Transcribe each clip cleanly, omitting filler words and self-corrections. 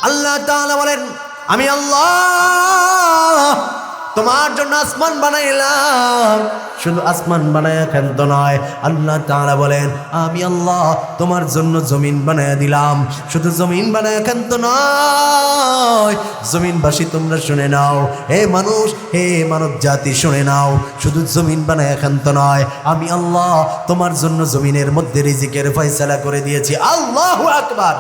আল্লাহ তাআলা বলেন, আমি আল্লাহ তোমার জন্য আসমান বানাইলাম, শুধু আসমান বানায়া ক্ষান্ত নয়, আল্লাহ তাআলা বলেন আমি আল্লাহ তোমার জন্য জমিন বানায়া দিলাম, শুধু জমিন বানায়া ক্ষান্ত নয়। জমিনবাসী তোমরা শুনে নাও, হে মানুষ, হে মানব জাতি শুনে নাও, শুধু জমিন বানায়া ক্ষান্ত নয়, আমি আল্লাহ তোমার জন্য জমিনের মধ্যে রিজিকের ফয়সালা করে দিয়েছি। আল্লাহু আকবার।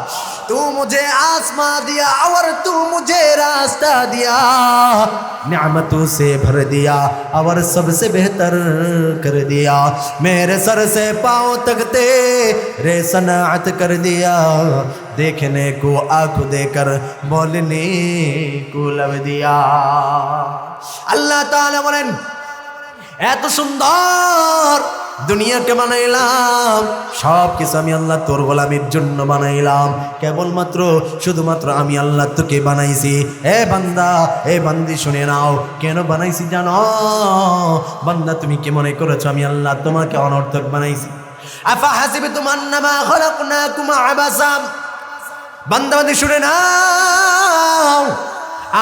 तू मुझे आसमां दिया और तू मुझे रास्ता दिया, नेमतों से भर दिया और सबसे बेहतर कर दिया, मेरे सर से पाँव तक तेरे सनाअत कर दिया, देखने को आँख देकर बोलने को लब दिया। अल्लाह ताला बोलेन এত সুন্দর দুনিয়াকে বানাইলাম, সব কিছু আমি আল্লাহ তোর গোলামির জন্য বানাইলাম, কেবলমাত্র শুধুমাত্র আমি আল্লাহ তোকে বানাইছি। এ বান্দা, এ বান্দি শুনে নাও, কেন বানাইছি জানো? বান্দা তুমি কি মনে করেছো আমি আল্লাহ তোমাকে অনর্থক বানাইছি? আফা হাসিবতুম আন্নামা খলাকনাকুম আবাসা, বান্দা বান্দি শুনে নাও,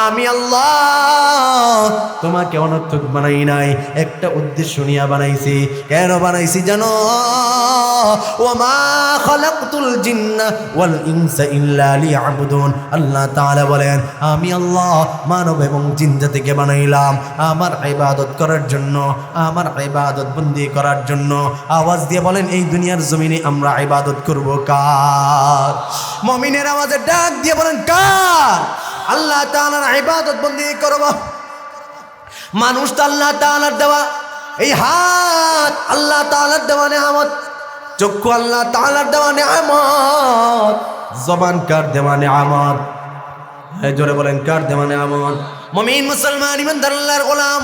আমি আল্লাহ তোমাকে অনর্থক বানাই নাই, একটা উদ্দেশ্য নিয়ে বানাইছি। কেন বানাইছি জানো? ওয়ামা খালাকতুল জিন্না ওয়াল ইনসা ইল্লা লিয়াবুদুন। আল্লাহ তাআলা বলেন আমি আল্লাহ মানব এবং জিন জাতিকে বানাইলাম আমার ইবাদত করার জন্য, আমার ইবাদত বন্দি করার জন্য। আওয়াজ দিয়ে বলেন এই দুনিয়ার জমিনে আমরা ইবাদত করব কার? মুমিনের আওয়াজে ডাক দিয়ে বলেন কার? আল্লাহ তাআলার ইবাদত বন্দি করব। মানুষ তো আল্লাহ তাআলার দেওয়া, এই হাত আল্লাহ তাআলার দেওয়া নেয়ামত, চক্ষু আল্লাহ তাআলার দেওয়া নেয়ামত, জবান কার দেওয়া নেয়ামত? জোরে বলেন কার দেওয়া নেয়ামত? মুমিন মুসলমান ইমানদার আল্লাহর গোলাম,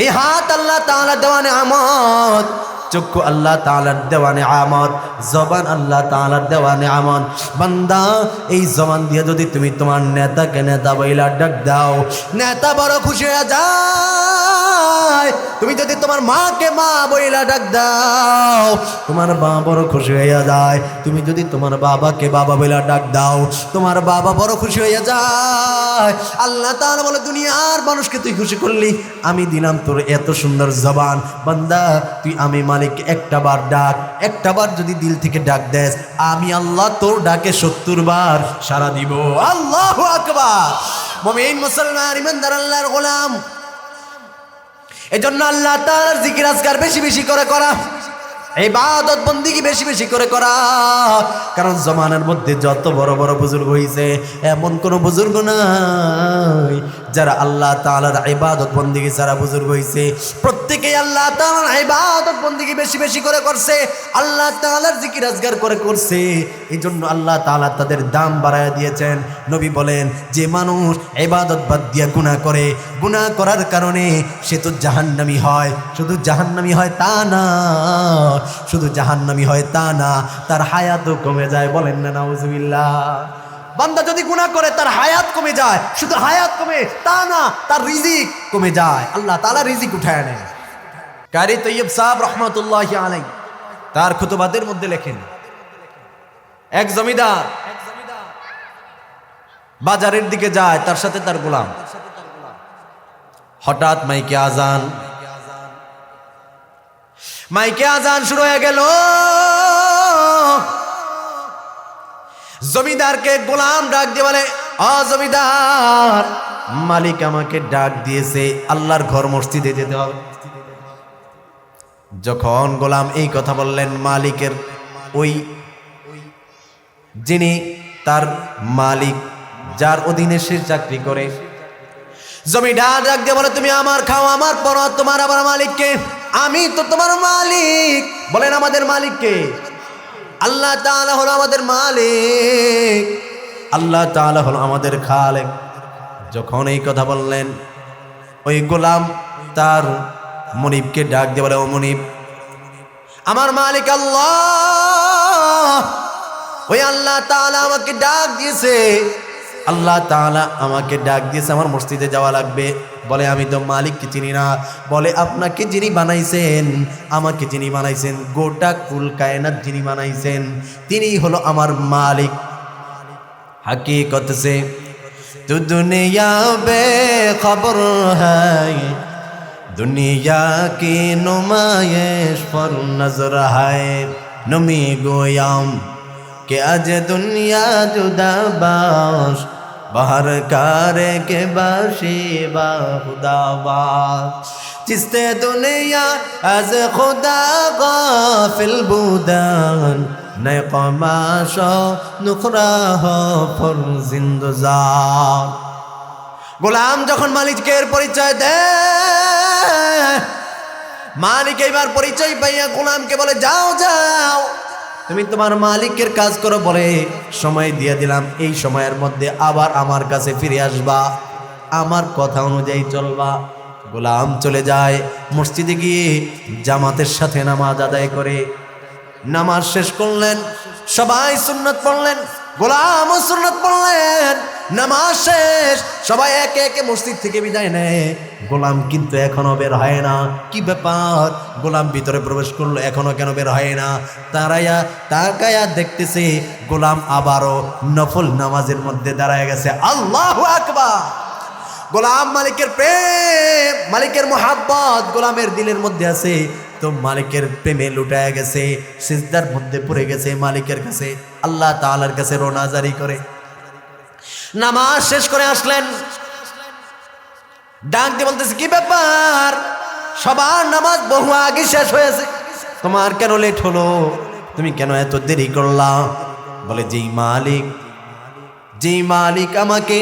এই হাত আল্লাহ তাআলার দেওয়া নেয়ামত, চক্ষু আল্লাহ তাআলার দেওয়া নেয়ামত, জবান আল্লাহ তাআলার দেওয়া নেয়ামত। বান্দা এই জবান দিয়ে যদি তুমি তোমার নেতাকে নেতা বইলা ডাক দাও, নেতা বড় খুশি হয়ে যায়। তুমি যদি তোমার মাকে মা বইলা ডাক দাও, তোমার মা বড় খুশি হয়ে যায়। তুমি যদি তোমার বাবাকে বাবা বইলা ডাক দাও, তোমার বাবা বড় খুশি হয়ে যায়। আল্লাহ তাআলা বলে দুনিয়ার মানুষকে তুই খুশি করলি, আমি দিলাম তোর এত সুন্দর জবান। বান্দা তুই আমি মালিক একটা বার ডাক, একটা বার যদি দিল থেকে ডাক দেস, আমি আল্লাহ তোর ডাকে 70 বার সাড়া দিব। আল্লাহু আকবার। মুমিন মুসলমান ইমানদার আল্লাহর গোলাম, এজন্য আল্লাহ তাআলার জিকির আজকার বেশি বেশি করে করা, ইবাদত বন্দেগী বেশি বেশি করে করা। কারণ জমানার মধ্যে যত বড় বড় বুজুর্গ হইছে, এমন কোন বুজুর্গ নাই যারা আল্লাহ তাআলার ইবাদত বন্দেগী যারা বুজুর্গ হইছে। প্রত্যেকেই আল্লাহ তাআলার ইবাদত বন্দেগী বেশি বেশি করে করছে, আল্লাহ তাআলার জিকির আজকার করে করছে। এইজন্য আল্লাহ তাআলা তাদের দাম বাড়ায়া দিয়েছেন। নবী বলেন যে মানুষ ইবাদত বাদ দিয়া গুনাহ করে, গুনাহ করার কারণে সে তো জাহান্নামী হয়। শুধু জাহান্নামী হয় তা না, শুধু জাহান্নামী হয় তা না, তার হায়াতও কমে যায়। বলেন না নাউজুবিল্লাহ। বান্দা যদি গুনাহ করে তার হায়াত কমে যায়, শুধু হায়াত কমে তা না, তার রিজিক কমে যায়। আল্লাহ তাআলা রিজিক উঠায় নেয়। কারি তৈয়ব সাহেব রহমাতুল্লাহি আলাইহি তার খুতবাদের মধ্যে লেখেন, এক জমিদার বাজারের দিকে যায়, তার সাথে তার গোলাম। হঠাৎ মাইকে আজান, মাইকে আজান শুরু হয়ে গেল। জমিদারকে গোলাম ডাক দিয়ে বলে, ও জমিদার, মালিক আমাকে ডাক দিয়েছে, আল্লাহর ঘর মসজিদে যেতে হবে। যখন গোলাম এই কথা বললেন, মালিকের ওই যিনি তার মালিক, যার অধীনে সে চাকরি করে, জমিদার ডাক দিয়ে বলে, তুমি আমার খাও, আমার পরো, তোমার আবার মালিককে? আমি তো তোমার মালিক। বলেন আমাদের মালিককে? আল্লাহ তাআলা হলো আমাদের মালিক, আল্লাহ তাআলা হলো আমাদের খালেক। যখন এই কথা বললেন, ওই গোলাম তার মনিবকে ডাক দিয়ে বলে, ও মনিব, আমার মালিক আল্লাহ, ওই আল্লাহ তাআলা আমাকে ডাক দিয়েছে, আল্লাহ তাআলা আমাকে ডাক দিয়েছে, আমার মসজিদে যাওয়া লাগবে। বলে আমি তো মালিককে চিনি না। বলে আপনাকে যিনি বানাইছেন, আমাকে যিনি বানাইছেন, গোটা কুল কায়নাত যিনি বানাইছেন, তিনিই হলো আমার মালিক। हकीकत से तू दुनिया बेखबर है, दुनिया की नुमाइश पर नजर है। नमी गोयाम के आज दुनिया जुदा बाश, बाहर कारे के बाशी बा खुदा बाश। जिसते दुनिया आज खुदा गाफिल बुदान, नए कमाशो नुखरा हो पर जिंदजार। গোলাম যখন মালিকের পরিচয় দেয়, মালিক এইবার পরিচয় পাইয়া গোলামকে বলে যাও যাও তুমি তোমার মালিকের কাজ করো, বলে সময় দিয়ে দিলাম, এই সময়ের মধ্যে আবার আমার কাছে ফিরে আসবা, আমার কথা অনুযায়ী চলবা। গোলাম চলে যায় মসজিদে গিয়ে জামাতের সাথে নামাজ আদায় করে। নামাজ শেষ করলেন, সবাই সুন্নত পড়লেন, গোলামও সুন্নত পড়লেন। নামাজ শেষ, সবাই একে একে মসজিদ থেকে বিদায় নেয়। গোলাম কিন্তু এখনো বের হয় না। কি ব্যাপার, গোলাম ভিতরে প্রবেশ করলো, এখনো কেন বের হয় না? তাকায়া দেখতেছে গোলাম আবারও নফল নামাজের মধ্যে দাঁড়ায় গেছে। আল্লাহু আকবার! গোলাম মালিকের প্রেম, মালিকের মোহাব্বত গোলামের দিলের মধ্যে আছে, তো মালিকের প্রেমে লুটায় গেছে, সিজদার মধ্যে পড়ে গেছে, মালিকের কাছে আল্লাহ তাআলার কাছে রোনা জারি করে। নামাজ শেষ করে আসলেন, ডাক দিয়ে বলতেছে কি ব্যাপার, সবার নামাজ বহু আগে শেষ হয়েছে, তোমার কেন লেট হলো, তুমি কেন এত দেরি করলা? বলে যেই মালিক আমাকে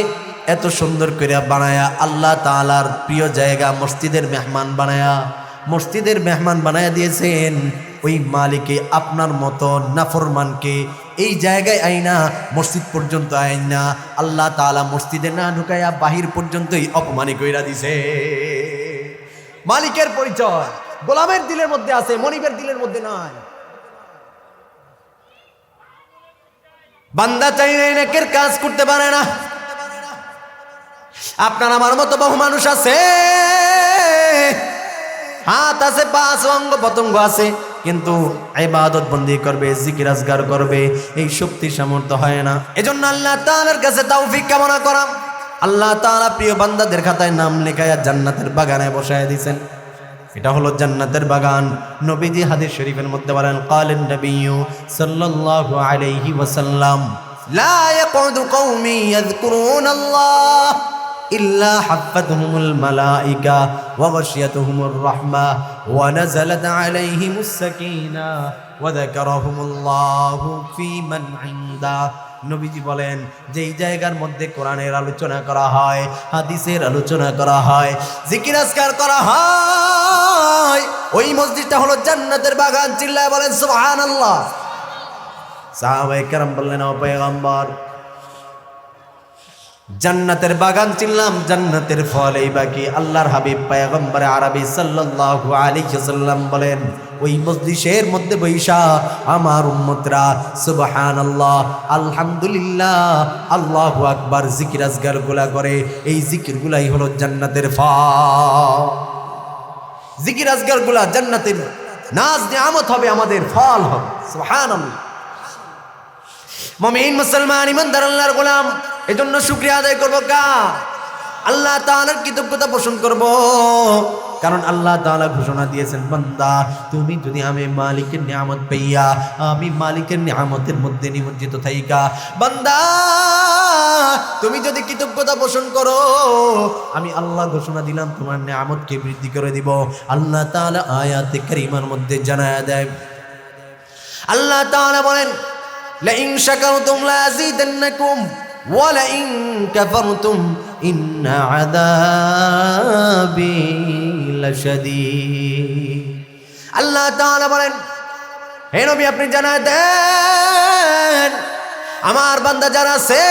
এত সুন্দর করে বানায়া, আল্লাহ তাআলার প্রিয় জায়গা মসজিদের মেহমান বানায়া দিয়েছেন, ওই মালিকে আপনার মতো নাফরমানকে এই জায়গায় আইনা মসজিদ পর্যন্ত আইনা আল্লাহ তাআলা মসজিদে না ঢুকাইয়া বাহির পর্যন্তই অপমানি কইরা দিছে। মালিকের পরিচয় গোলামের দিলের মধ্যে আছে, মনিবের দিলের মধ্যে নাই। বান্দা চাইলে নেকের কাজ করতে পারে না। আপনার আমার মতো বহু মানুষ আছে, হাত আছে, পা আছে, অঙ্গ পতঙ্গ আছে, কিন্তু ইবাদত বন্দি করবে, জিকির আজগার করবে, এই শক্তি সামর্থ্য হয় না। এজন্য আল্লাহ তাআলার কাছে তৌফিক কামনা করা। আল্লাহ তাআলা প্রিয় বান্দাদের খাতায় নাম লেখায়া জান্নাতের বাগানে বসায় দিয়েছেন। এটা হলো জান্নাতের বাগান। নবীজি হাদিস শরীফের মধ্যে বলেন, ক্বালান নবিয়্যু সাল্লাল্লাহু আলাইহি ওয়াসাল্লাম, লা ইয়াকুদু কওমি ইয়াযকুরুনাল্লাহ ইল্লা হাফাতহুমুল মালাইকা ওয়া গাশিয়াতুহুমুর রাহমা ওয়া নাযালাত আলাইহিমুস সাকিনা ওয়া যাকারাহুমুল্লাহু ফী মান ইনদা। নবীজি বলেন, যেই জায়গার মধ্যে কোরআনের আলোচনা করা হয়, হাদিসের আলোচনা করা হয়, জিকির আজকার করা হয়, ওই মসজিদটা হলো জান্নাতের বাগান। চিল্লায় বলেন সুবহানাল্লাহ। সাহাবায়ে কেরাম বললেন, ও পয়গম্বর, জান্নাতের বাগান চিনলাম, জান্নাতের ফল এই বাকি। আল্লাহর হাবিব পয়গম্বর আরবি সাল্লাল্লাহু আলাইহি ওয়াসাল্লাম বলেন, ওই মজলিসের মধ্যে বৈশা আমার উম্মতরা সুবহানাল্লাহ, আলহামদুলিল্লাহ, আল্লাহু আকবার জিকির আজগার গুলা করে। এই জিকির গুলাই হলো জান্নাতের ফল। জিকির আজগার গুলা জান্নাতের নাজ নিয়ামত হবে, আমাদের ফল হবে। সুবহানাল্লাহ। মুমিন মুসলমান ইমানদার আল্লাহর গোলাম, এজন্য শুকরিয়া আদায় করবো আল্লাহ তাআলার কৃতজ্ঞতা পোষণ করব। কারণ আল্লাহ তাআলা ঘোষণা দিয়েছেন, বান্দা তুমি যদি আমি মালিকের নিয়ামত পাইয়া, আমি মালিকের নিয়ামতের মধ্যে নিমজ্জিত থাইকা, বান্দা তুমি যদি কৃতজ্ঞতা পোষণ করো, আমি আল্লাহ ঘোষণা দিলাম তোমার নিয়ামতকে বৃদ্ধি করে দিব। আল্লাহ তাআলা আয়াতে কারিমার মধ্যে জানায়া দেয়, আল্লাহ তাআলা বলেন, লাইন শাকারতুম লাযীদান্নাকুম ওয়া লাইন কাফারতুম ইন্না আযাবি লাশাদীদ। আল্লাহ তাআলা বলেন, হে নবী আপনি জানায় দেন, আমার বান্দা যারা আছে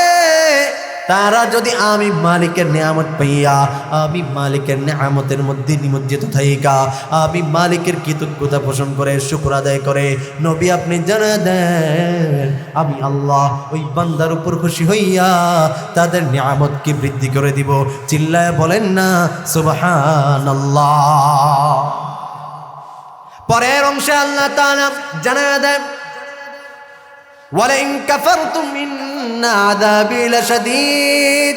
তারা যদি আমি মালিকের নিয়ামত পাইয়া, আমি মালিকের নিয়ামতের মধ্যে নিমজ্জিত থাইকা, আমি মালিকের কৃতজ্ঞতা পোষণ করে শুকর আদায় করে, নবী আপনি জানায় দেন, আমি আল্লাহ ওই বান্দার উপর খুশি হইয়া তাদের নিয়ামতকে বৃদ্ধি করে দিব। চিল্লায় বলেন না সুবহানাল্লাহ। পরের অংশে আল্লাহ তাআলা জানায় দেন, ওয়ালাইন কাফারতুম ইন্না আযাবি লাশাদীদ।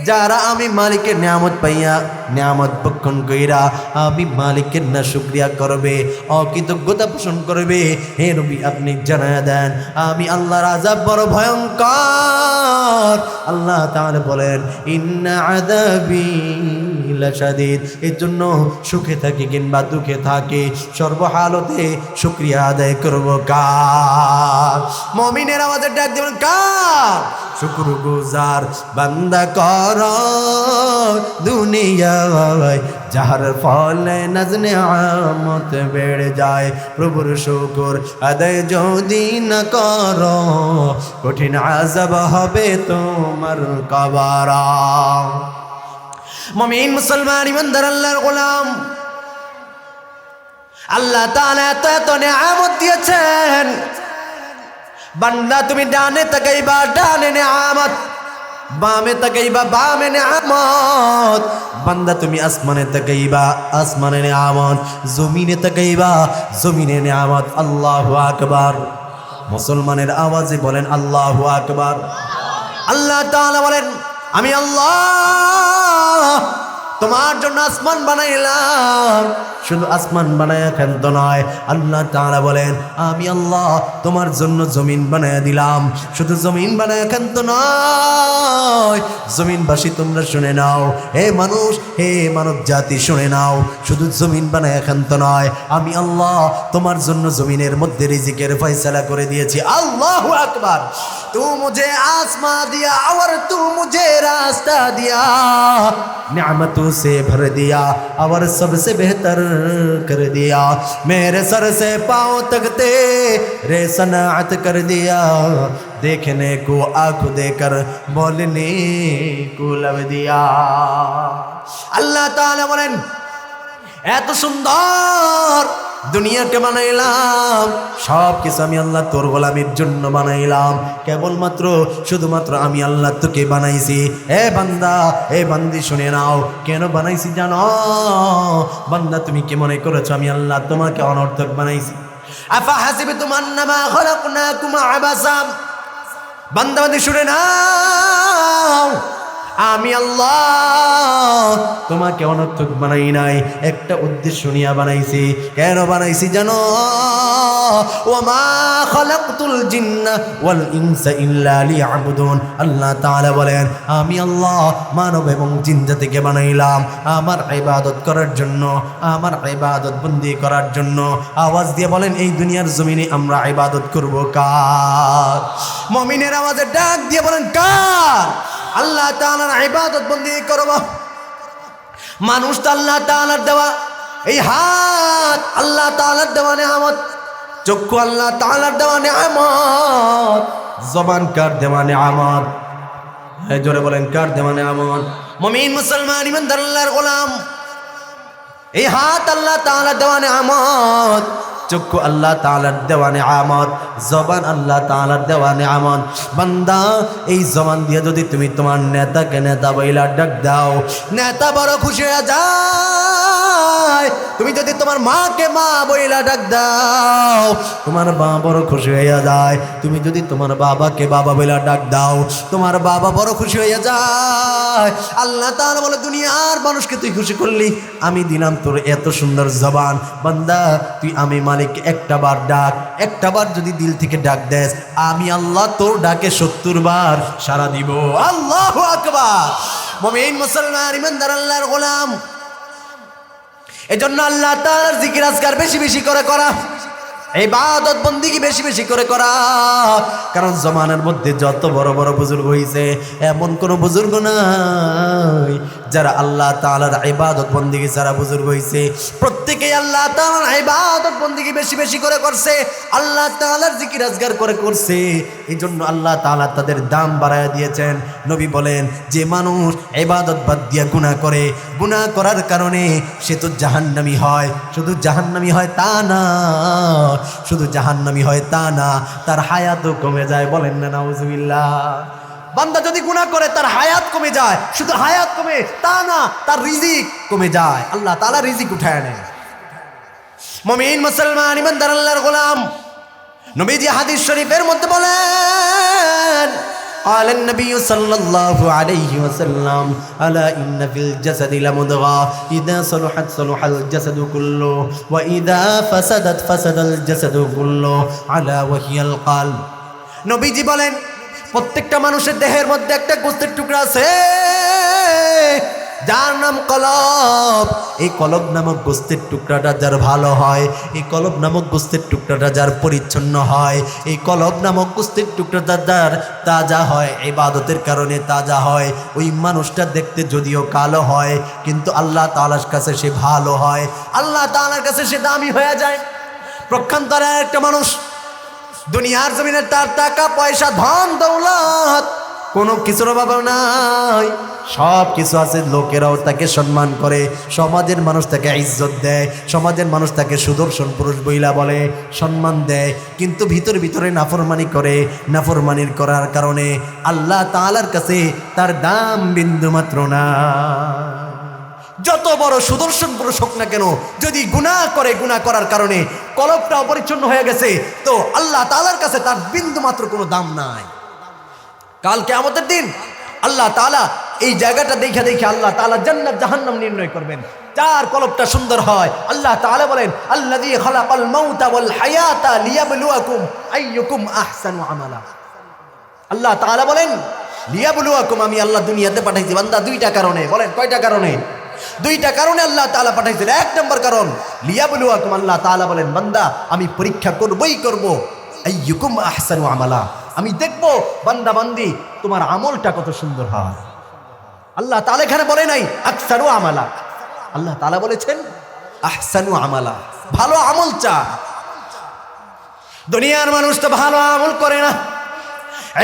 যারা আমি মালিকের নিয়ামত পাইয়া নিয়ামত ভক্ষণ কইরা আমি মালিকের না শুকরিয়া করবে, অকৃতজ্ঞতা পোষণ করবে, হে নবী আপনি জানায়া দেন আমি আল্লাহর আযাব বড় ভয়ঙ্কর। আল্লাহ তাআলা বলেন ইন্না আযাবি লাশাদীদ। এর জন্য সুখে থাকি কিংবা দুঃখে থাকি সর্বহালতে শুকরিয়া আদায় করব কার? মুমিনের আওয়াজে ডাক দিবেন কার? শুকরগুজার বান্দা কর দুনিয়ায়, যাহার ফলে নাজনে আমত বেড়ে যায়। প্রভুর শুকর আদায় যদি না কর, কঠিন আযাব হবে তোমার কবরা। মুমিন মুসলমান ইমানদার আল্লাহর গোলাম, আল্লাহ তাআলা এত এত নিয়ামত দিয়েছেন। বান্দা তুমি ডানে তাকাইবা ডানে নিয়ামত, বামে তাকাইবা বামে নিয়ামত। বান্দা তুমি আসমানে তাকাইবা আসমানে নিয়ামত, জমিনে তাকাইবা জমিনে নিয়ামত। আল্লাহু আকবার। মুসলমানের আওয়াজে বলেন আল্লাহু আকবার। আল্লাহ তাআলা বলেন আমি আল্লাহ তোমার জন্য আসমান বানাইলাম। শুধু আসমান বানায়া ক্ষান্ত নয়, আল্লাহ তাআলা বলেন আমি আল্লাহ তোমার জন্য জমিন বানায়া দিলাম। শুধু জমিন বানায়া ক্ষান্ত নয়, জমিনবাসী তোমরা শুনে নাও, হে মানুষ হে মানব জাতি শুনে নাও, শুধু জমিন বানায়া ক্ষান্ত নয়, আমি আল্লাহ তোমার জন্য জমিনের মধ্যে রিজিকের ফয়সালা করে দিয়েছি। আল্লাহু আকবার। तू मुझे आसमां दिया और तू मुझे रास्ता दिया, नियामतों से भर दिया और सबसे बेहतर कर दिया। मेरे सर से पाँव तक तेरे सनाअत कर दिया, देखने को आँख देकर बोलने को लब दिया। अल्लाह ताला बोलेन এত সুন্দর দুনিয়াকে বানাইলাম, সব কিছু আমি আল্লাহ তোর গোলামির জন্য বানাইলাম। কেবলমাত্র শুধুমাত্র আমি আল্লাহ তোকে বানাইছি। এ বান্দা এ বান্দি শুনে নাও, কেন বানাইছি জানো? বান্দা তুমি কি মনে করেছো আমি আল্লাহ তোমাকে অনর্থক বানাইছি? আফা হাসিবতুম আন্নামা খলাকনাকুম আবাসা। বান্দা বান্দি শুনে নাও, আমি আল্লাহ তোমাকে অনর্থক বানাই নাই, একটা উদ্দেশ্য নিয়ে বানাইছি। কেন বানাইছি জানো? ওয়ামা খালাকতুল জিন্না ওয়াল ইনসা ইল্লা লিয়াবুদুন। আল্লাহ তাআলা বলেন আমি আল্লাহ মানব এবং জিন জাতিকে বানাইলাম আমার ইবাদত করার জন্য, আমার ইবাদত বন্দি করার জন্য। আওয়াজ দিয়ে বলেন এই দুনিয়ার জমিনে আমরা ইবাদত করব কার? মুমিনের আওয়াজে ডাক দিয়ে বলেন কার? আল্লাহ তাআলার ইবাদত বন্দি করব। মানুষ তো আল্লাহ তাআলার দেওয়া, এই হাত আল্লাহ তাআলার দেওয়া নিয়ামত, চক্ষু আল্লাহ তাআলার দেওয়া নিয়ামত, জবান কার দেওয়া নিয়ামত? জোরে বলেন কার দেওয়া নিয়ামত? মুমিন মুসলমান ইমানদার আল্লাহর গোলাম, এই হাত আল্লাহ তাআলার দেওয়া নিয়ামত, চক্ষু আল্লাহ তাআলার দেওয়া নিয়ামত, জবান আল্লাহ তাআলার দেওয়া নিয়ামত। বান্দা এই জবান দিয়ে যদি তুমি তোমার নেতাকে নেতা বইলা ডাক দাও, নেতা বড় খুশি হয়ে যায়। তুমি যদি তোমার মাকে মা বইলা ডাক দাও, তোমার মা বড় খুশি হয়ে যায়। তুমি যদি তোমার বাবাকে বাবা বইলা ডাক দাও, তোমার বাবা বড় খুশি হয়ে যায়। আল্লাহ তাআলা বলে দুনিয়ার মানুষকে তুই খুশি করলি, আমি দিলাম তোর এত সুন্দর জবান। বান্দা তুই আমি মালিক একটা বার ডাক, একটা বার যদি দিল থেকে ডাক দেস, আমি আল্লাহ তোর ডাকে 70 বার সাড়া দিব। আল্লাহু আকবার। মুমিন মুসলমান ইমানদার আল্লাহর গোলাম, এজন্য আল্লাহ তাআলার জিকির আজকার বেশি বেশি করে করা, ইবাদত বন্দেগী বেশি বেশি করে করা। কারণ জমানার মধ্যে যত বড় বড় বুজুর্গ হইছে, এমন কোন বুজুর্গ নাই যারা আল্লাহ তাআলার ইবাদত বন্দেগী যারা বুজুর্গ হইছে। প্রত্যেকেই আল্লাহ তাআলার ইবাদত বন্দেগী বেশি বেশি করে করছে, আল্লাহ তাআলার জিকির আজকার করে করছে। এই জন্য আল্লাহ তাআলা তাদের দাম বাড়ায় দিয়েছেন। নবী বলেন যে মানুষ ইবাদত বাদ দিয়া গুনাহ করে, গুনাহ করার কারণে সে তো জাহান্নামী হয়। শুধু জাহান্নামী হয় তা না, শুধু জাহান্নামী হয় তা না, তার হায়াতও কমে যায়। বলেন না নাউজুবিল্লাহ। বান্দা যদি গুনাহ করে তার হায়াত কমে যায়, শুধু হায়াত কমে তা না, তার রিজিক কমে যায়। আল্লাহ তাআলা রিজিক উঠায় নেয়। মুমিন মুসলমান ইমানদার আল্লাহর গোলাম, নবীজি হাদিস শরীফের মধ্যে বলেন قال النبي صلى الله عليه وسلم ألا إن في الجسد لمضغة إذا صلحت صلح الجسد كله وإذا فسدت فسد الجسد كله ألا وهي القلب নবীজি বলেন প্রত্যেকটা মানুষের দেহের মধ্যে একটা গোস্তের টুকরা আছে যার নাম কলব। এই কলব নামক গোস্তের টুকরাটা যার ভালো হয়, এই কলব নামক গোস্তের টুকরাটা যার পরিচ্ছন্ন হয়, এই কলব নামক গোস্তের টুকরাটা যার তাজা হয়, ইবাদতের কারণে তাজা হয়, ওই মানুষটা দেখতে যদিও কালো হয় কিন্তু আল্লাহ তাআলার কাছে সে ভালো হয়, আল্লাহ তাআলার কাছে সে দামি হয়ে যায়। প্রক্ষান্তরে একটা মানুষ দুনিয়ার জমিনে তার টাকা পয়সা ধন দৌলত কোনো কিছুর অভাব নাই, সব কিছু আছে, লোকেরাও তাকে সম্মান করে, সমাজের মানুষ তাকে ইজ্জত দেয়, সমাজের মানুষ তাকে সুদর্শন পুরুষ বইলা বলে, সম্মান দেয়, কিন্তু ভিতরে ভিতরে নাফরমানি করে। নাফরমানির করার কারণে আল্লাহ তাআলার কাছে তার দাম বিন্দুমাত্র না। যত বড় সুদর্শন পুরুষ হোক না কেন, যদি গুনাহ করে, গুনাহ করার কারণে কলবটা অপরিচ্ছন্ন হয়ে গেছে, তো আল্লাহ তাআলার কাছে তার বিন্দুমাত্র কোনো দাম নাই। কাল কিয়ামতের দিন আল্লাহ তাআলা এই জায়গাটা দেখে দেখে আল্লাহ তাআলা জান্নাত জাহান্নাম নির্ণয় করবেন। যার কলবটা সুন্দর হয়, আল্লাহ তাআলা বলেন আল্লাযী খালাকাল মাউতা ওয়াল হায়াতা লিয়াবলুয়াকুম আইয়ুকুম আহসানু আমালা। আল্লাহ তাআলা বলেন লিয়াবলুয়াকুম, আমি আল্লাহ দুনিয়াতে পাঠাইছি বান্দা দুইটা কারণে। বলেন কয়টা কারণে? দুইটা কারণে আল্লাহ তাআলা পাঠাইছেন। এক নম্বর কারণ লিয়াবলুয়াকুম, আল্লাহ তাআলা বলেন বান্দা আমি পরীক্ষা করবই করব, আইয়ুকুম আহসানু আমালা, আমি দেখব বান্দা বান্দি তোমার আমলটা কত সুন্দর হয়। আল্লাহ তাআলা এখানে বলে নাই আকসারু আমালা, আল্লাহ তাআলা বলেছেন আহসানু আমালা, ভালো আমল চা। দুনিয়ার মানুষ তো ভালো আমল করে না,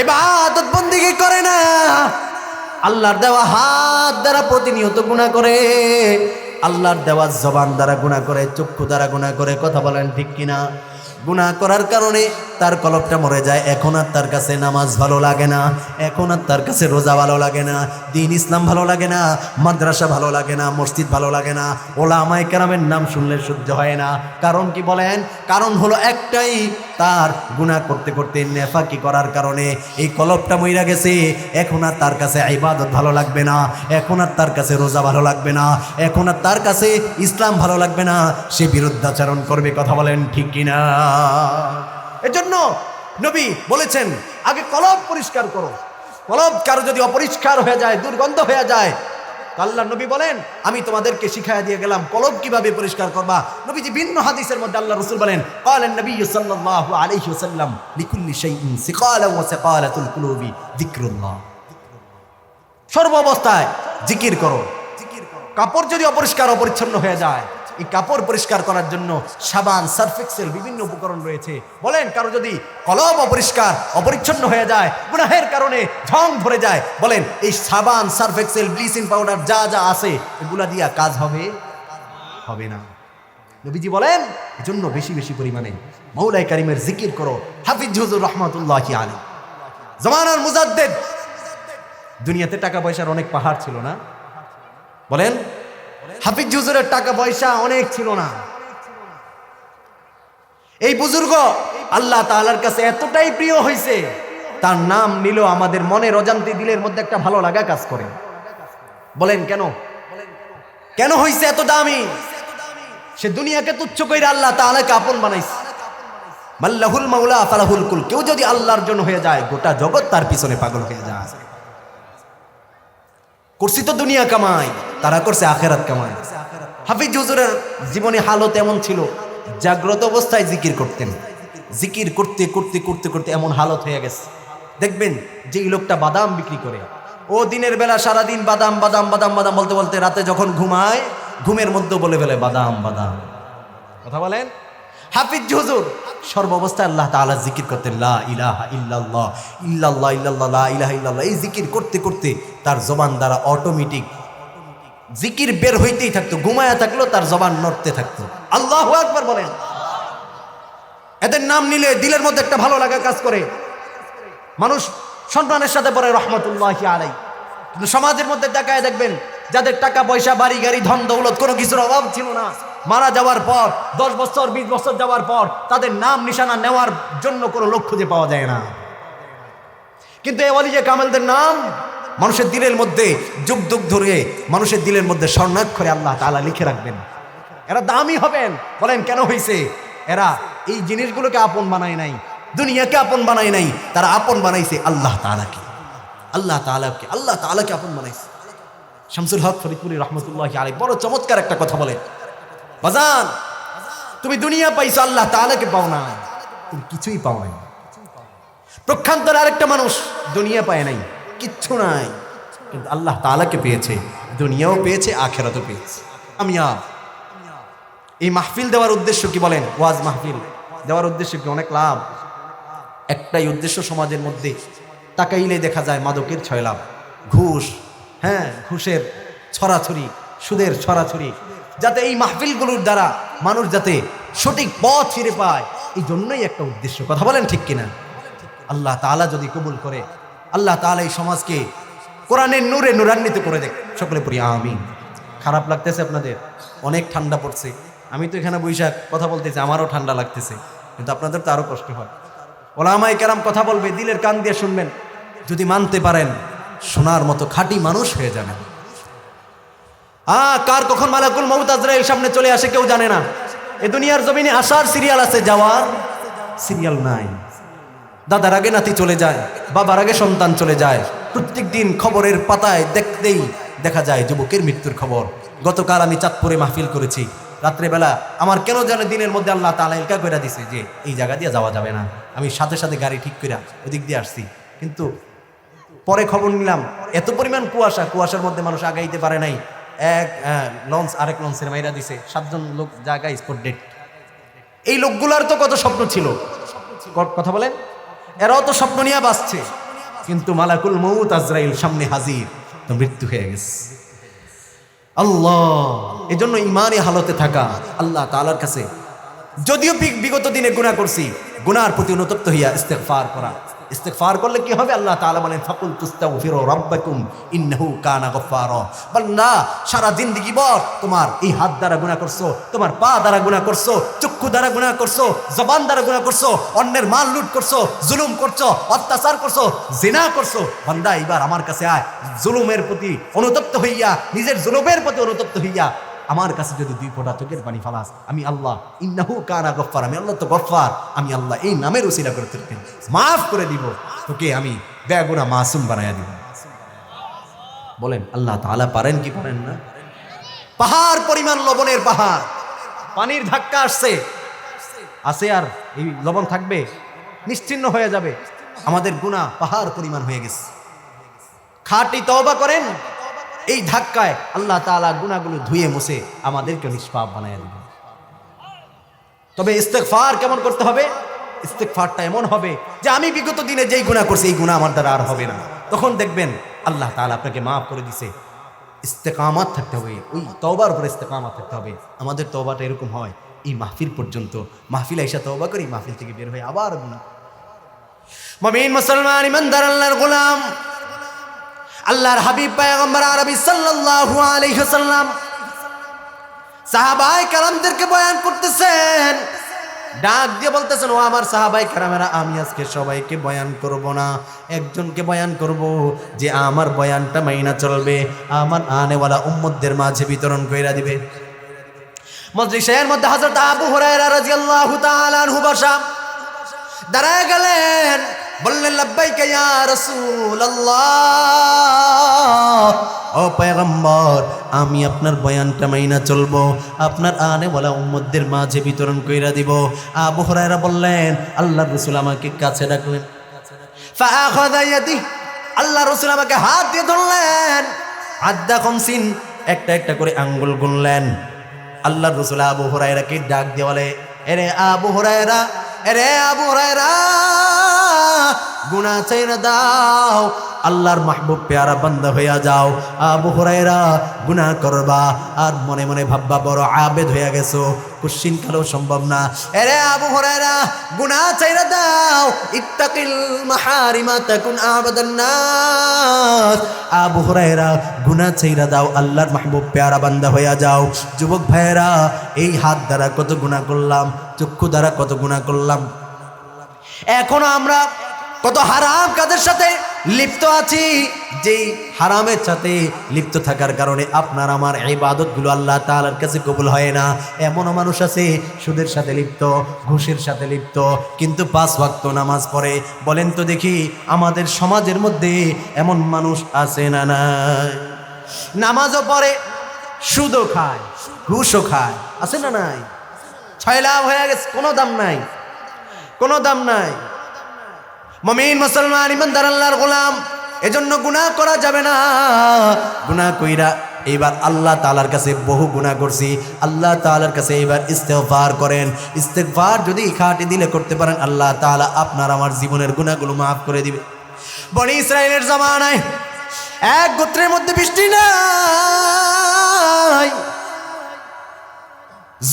ইবাদত বন্দেগী করে না, আল্লাহর দেওয়া হাত দ্বারা প্রতিনিয়ত গুনাহ করে, আল্লাহর দেওয়া জবান দ্বারা গুনাহ করে, চক্ষু দ্বারা গুনাহ করে। কথা বলেন ঠিক কিনা? গুনাহ করার কারণে তার কলবটা মরে যায়। এখন আর তার কাছে নামাজ ভালো লাগে না, এখন আর তার কাছে রোজা ভালো লাগে না, দ্বীন ইসলাম ভালো লাগে না, মাদ্রাসা ভালো লাগে না, মসজিদ ভালো লাগে না, ওলামায়ে কেরামের নাম শুনলে সহ্য হয় না। কারণ কি বলেন? কারণ হলো একটাই, তার গুনাহ করতে করতে নেফাকি করার কারণে এই কলবটা মইরা গেছে। এখন আর তার কাছে ইবাদত ভালো লাগবে না, এখন আর তার কাছে রোজা ভালো লাগবে না, এখন আর তার কাছে ইসলাম ভালো লাগবে না, সে বিরুদ্ধাচরণ করবে। কথা বলেন ঠিক কিনা? এজন্য নবী বলেছেন আগে কলব পরিষ্কার করো। কলব কারো যদি অপরিষ্কার হয়ে যায়, দুর্গন্ধ হয়ে যায়, আল্লাহ নবী বলেন আমি তোমাদেরকে শিখাইয়া দিয়ে গেলাম কলব কিভাবে পরিষ্কার করবা। নবীজি ভিন্ন হাদিসের মধ্যে আল্লাহ রাসূল বলেন ক্বালান নবী সাল্লাল্লাহু আলাইহি ওয়াসাল্লাম লিকুল্লি শাইইন সিকালা ওয়া সিকালাতুল কুলুবি যিকরুল্লাহ। সর্ব অবস্থায় জিকির করো। কাপড় যদি অপরিষ্কার অপরিচ্ছন্ন হয়ে যায়, এই কাপড় পরিষ্কার করার জন্য সাবান, সার্ফ এক্সেল বিভিন্ন উপকরণ রয়েছে। বলেন কারো যদি কলব অপরিষ্কার অপরিচ্ছন্ন হয়ে যায়, গুনাহের কারণে ঝং ধরে যায়, বলেন এই সাবান, সার্ফ এক্সেল, ব্লিচিং পাউডার যা যা আছে এগুলা দিয়া কাজ হবে? হবে না। নবীজি বলেন এজন্য বেশি বেশি পরিমাণে মাওলাই কারিমের জিকির করো। হাফিজ হুজুর রাহমাতুল্লাহি আলাইহি জামানার মুজাদ্দিদ, দুনিয়াতে টাকা পয়সার অনেক পাহাড় ছিল না? বলেন হাফিজ হুজুরের টাকা পয়সা অনেক ছিল না। এই বুজুর্গ আল্লাহ তাআলার কাছে এতটাই প্রিয় হয়েছে, তার নাম নিল আমাদের মনের অজান্তে দিলের মধ্যে একটা ভালো লাগা কাজ করে। বলেন কেন? কেন হয়েছে এত দামি? সে দুনিয়াকে তুচ্ছ কইরা আল্লাহ তাআলাকে আপন বানাইছে। মাল্লাহুল মাওলা ফালাহুল কুল, কেউ যদি আল্লাহর জন্য হয়ে যায় গোটা জগৎ তার পিছনে পাগল হয়ে যায়। করছি তো দুনিয়া কামাই, তারা করছে আখেরাত কামাই। হাফিজ হুজুরের জীবনে হালত এমন ছিল, জাগ্রত অবস্থায় জিকির করতেন, জিকির করতে করতে করতে করতে এমন হালত হয়ে গেছে। দেখবেন যে লোকটা বাদাম বিক্রি করে, ও দিনের বেলা সারাদিন বাদাম বাদাম বাদাম বাদাম বলতে বলতে রাতে যখন ঘুমায়, ঘুমের মধ্যে বলে ফেলে বাদাম বাদাম। কথা বলেন? হাফিজ হুজুর সর্বাবস্থায় আল্লাহ তাআলা জিকির করতেন, লা ইলাহা ইল্লাল্লাহ ইল্লাল্লাহ ইল্লাল্লাহ লা ইলাহা ইল্লাল্লাহ। এই জিকির করতে করতে তার জবান দ্বারা অটোমেটিক জিকির বের হইতেই থাকতো, ঘুমায়া থাকলেও তার জবান নড়তে থাকতো। আল্লাহু আকবার বলেন। এদের নাম নিলে দিলের মধ্যে একটা ভালো লাগা কাজ করে, মানুষ সম্মানের সাথে পড়ে রহমাতুল্লাহি আলাইহি। কিন্তু সমাজের মধ্যে তাকায় দেখবেন যাদের টাকা পয়সা, বাড়ি গাড়ি, ধন দৌলত, কোনো কিছুর অভাব ছিল না, মারা যাওয়ার পর 10 বছর 20 বছর যাওয়ার পর তাদের নাম নিশানা নেওয়ার জন্য কোনো লোক খুঁজে পাওয়া যায় না। কিন্তু এই ওয়ালিয়ে কামেলদের নাম মানুষের দিলের মধ্যে যুগ যুগ ধরে মানুষের দিলের মধ্যে স্বর্ণাক্ষরে আল্লাহ তাআলা লিখে রাখবেন। এরা দামি হবেন। বলেন কেন হয়েছে? এরা এই জিনিসগুলোকে আপন বানায় নাই, দুনিয়াকে আপন বানায় নাই, তারা আপন বানাইছে আল্লাহ তাআলাকে। আল্লাহ তাআলাকে আপন বানাইছে। শামসুল হক ফরিদপুরি রহমতুল্লাহি আলাইহি বড় চমৎকার একটা কথা বলেন, বাজান তুমি দুনিয়া পাইছো, আল্লাহ তাআলাকে পাও না, তুমি কিছুই পাও নাই। প্রক্ষান্তর আরেকটা মানুষ দুনিয়া পায় নাই, কিচ্ছু নাই, কিন্তু আল্লাহ তাআলাকে পেয়েছে, দুনিয়াও পেয়েছে, আখিরাতও পেয়েছে। এই মাহফিল দেওয়ার উদ্দেশ্য কি বলেন? ওয়াজ মাহফিল দেওয়ার উদ্দেশ্য কি? অনেক লাভ। একটাই উদ্দেশ্য, সমাজের মধ্যে তাকাইলে দেখা যায় মাদকের 6 লাভ, ঘুষ, ঘুষের ছড়াছড়ি, সুদের ছড়াছড়ি, যাতে এই মাহফিলগুলোর দ্বারা মানুষ যাতে সঠিক পথ ফিরে পায়, এই জন্যই একটা উদ্দেশ্য। কথা বলেন ঠিক কিনা? আল্লাহ তাআলা যদি কবুল করে, আল্লাহ তাআলা এই সমাজকে কোরআনের নূরে নূরান্বিত করে দেখ। সকলে পড়ি আমিন। খারাপ লাগতেছে আপনাদের? অনেক ঠান্ডা পড়ছে। আমি তো এখানে বৈশাখ কথা বলতেছি, আমারও ঠান্ডা লাগতেছে, কিন্তু আপনাদের তো আরো কষ্ট হয়। ওলামায়ে কেরাম কথা বলবে, দিলের কান দিয়ে শুনবেন। যদি মানতে পারেন, শোনার মতো খাঁটি মানুষ হয়ে যাবেন। কার কখন মালাকুল মউত আজরাইল সামনে চলে আসে কেউ জানে না। এ দুনিয়ার জমিনে আসার সিরিয়াল আছে, যাওয়ার সিরিয়াল নাই। দাদার আগে নাতি চলে যায়, বাবার আগে সন্তান চলে যায়। প্রত্যেক দিন খবরের পাতায় দেখতেই দেখা যায় যুবকের মৃত্যুর খবর। গতকাল আমি চাঁদপুরে মাহফিল করেছি, রাত্রেবেলা আমার কেন যেন দিনের মধ্যে আল্লাহ তাআলা এলকা কইরা দিছে যে এই জায়গা দিয়ে যাওয়া যাবে না। আমি সাথে সাথে গাড়ি ঠিক কইরা ওদিক দিয়ে আসছি, কিন্তু পরে খবর নিলাম এত পরিমাণ কুয়াশার মধ্যে মানুষ আগাইতে পারে নাই। এক লঞ্চ আরেক লঞ্চের মাইরা দিছে, 7 জন লোক জায়গায় স্পট ডেট। এই লোকগুলার তো কত স্বপ্ন ছিল, কথা বলেন, এরাও তো স্বপ্ন নিয়ে বাঁচছে, কিন্তু মালাকুল মউত আজরাইল সামনে হাজির, তো মৃত্যু হয়ে গেছে। আল্লাহ, এজন্য ইমানি হালতে থাকা, আল্লাহ তাআলার কাছে যদিও বিগত দিনে গুনাহ করছি, গুনার প্রতি অনুতপ্ত হইয়া ইস্তেগফার করা। ইস্তেগফার করলে কি হবে? আল্লাহ তাআলা বলেন ফাকুল তুস্তাগফিরু রাব্বাকুম ইন্নাহু কানা গফফারা। বান্দা, সারা জিন্দেগি ভর তোমার এই হাত দ্বারা গুনাহ করছো, তোমার পা দ্বারা গুনাহ করছো, চক্ষু দ্বারা গুনাহ করছো, জবান দ্বারা গুনাহ করছো, অন্যের মাল লুট করছো, জুলুম করছো, অত্যাচার করছো, জিনা করছো। বান্দা, এবার আমার কাছে আয়, জুলুমের প্রতি অনুতপ্ত হইয়া, নিজের জুলুমের প্রতি অনুতপ্ত হইয়া আমার কাছে যদি 2 ফোঁটা চোখের পানি ফালাস, আমি আল্লাহ ইন্নাহু কানা গফফার, আমি আল্লাহ তো গফফার, আমি আল্লাহ এই নামের উসিলা করে তোকে মাফ করে দিব, তোকে আমি বেগুনাহ মাসুম বানায়া দিব। বলেন আল্লাহ তাআলা পারেন কি পারেন না? পাহাড় পরিমাণ লবণের পাহাড়, পানির ধাক্কা আসছে, আর এই লবণ থাকবে, নিশ্চিহ্ন হয়ে যাবে। আমাদের গুনাহ পাহাড় পরিমাণ হয়ে গেছে। খাঁটি তওবা করেন, এই ধাক্কায় আল্লাহ তাআলা গুনাহগুলো ধুয়ে মুছে আমাদেরকে নিষ্পাপ বানায় দিবেন। তবে ইস্তেগফার কেমন করতে হবে? ইস্তেগফারটা এমন হবে যে আমি বিগত দিনে যেই গুনাহ করছি এই গুনাহ আমার দ্বারা আর হবে না। তখন দেখবেন আল্লাহ তাআলা আপনাকে মাফ করে দিছে। ইস্তেকামাত থাকতে হবে, ওই তওবার উপরে ইস্তেকামাত থাকতে হবে। আমাদের তওবাটা এরকম হয়, এই মাহফিল পর্যন্ত, মাহফিল আইসা তওবা করি, মাহফিল থেকে বের হয়ে আবার গুনাহ। মুমিন মুসলমান ইমানদার আল্লাহর গোলাম, আল্লাহর হাবিব পয়গম্বর আরবি সাল্লাল্লাহু আলাইহি ওয়াসাল্লাম সাহাবায়ে কেরামদেরকে বয়ান করতেছেন, ডাক দিয়ে বলতেছেন, ও আমার সাহাবায়ে কেরামেরা, আমি আজকে সবাইকে বয়ান করব না, একজনকে বয়ান করব যে আমার বয়ানটা মাইনা চলবে, আমার আনেওয়ালা উম্মতদের মাঝে বিতরণ কইরা দিবে। মজলিসের মধ্যে হযরত আবু হুরায়রা রাদিয়াল্লাহু তাআলা আনহু বসা, দাঁড়ায় গেলেন, বললেন লাব্বাইকা ইয়া রাসূলুল্লাহ, ও পয়গম্বর, আমি আপনার বয়ানটা মাইনা চলবো, আপনার আনেওয়ালা উম্মতদের মাঝে বিতরণ কইরা দিব। আবু হুরায়রা বললেন, আল্লাহর রাসূল আমাকে কাছে ডাকলেন, ফাআখাযা ইয়াদি, আল্লাহর রাসূল আমাকে হাত দিয়ে ধরলেন, আদ্দা 50, একটা একটা করে আঙ্গুল গুনলেন। আল্লাহর রাসূল আবু হুরায়রাকে ডাক দিয়ে বলে, এরে আবু হুরায়রা, এরে আবু হুরায়রা, গুনাহ ছেড়ে দাও, আল্লাহর মাহবুব পেয়ারা বান্দা হইয়া যাও। আবু হুরায়রা গুনাহ করবা আর মনে মনে ভাববা বড় আবেদ হইয়া গেছো, কুশ্চিন কালেও সম্ভব না। এরে আবু হুরায়রা গুনাহ ছেড়ে দাও, ইত্তাকিল মাহারিমা তাকুন আবাদান নাস। আবু হুরায়রা গুনাহ ছেড়ে দাও, আল্লাহর মাহবুব পেয়ারা বান্দা হইয়া যাও। যুবক ভাইয়েরা, এই হাত দ্বারা কত গুনাহ করলাম, চক্ষু দ্বারা কত গুনাহ করলাম, এখনো আমরা কত হারাম কাজের সাথে লিপ্ত আছি। যেই হারামের সাথে লিপ্ত থাকার কারণে আপনার আমার ইবাদতগুলো আল্লাহ তাআলার কাছে কবুল হয় না। এমনও মানুষ আছে সুদের সাথে লিপ্ত, ঘুষের সাথে লিপ্ত, কিন্তু 5 ওয়াক্ত নামাজ পড়ে। বলেন তো দেখি, আমাদের সমাজের মধ্যে এমন মানুষ আছে না নাই? নামাজও পড়ে, সুদও খায়, ঘুষও খায়, আছে না নাই? 6 লাভ হয়ে গেছে, কোনো দাম নাই, কোনো দাম নাই। মুমিন মুসলমান ইমানদার আল্লাহর গোলাম, এজন্য গুনাহ করা যাবে না। গুনাহ কইরা এইবার আল্লাহ তাআলার কাছে বহু গুনাহ করছি, আল্লাহ তাআলার কাছে এইবার ইস্তেগফার করেন। ইস্তেগফার যদি খাঁটি দিলে করতে পারেন, আল্লাহ তাআলা আপনার আমার জীবনের গুনাহগুলো মাফ করে দিবে। বনি ইসরাইলের জামানায় এক গোত্রের মধ্যে বৃষ্টি নাই,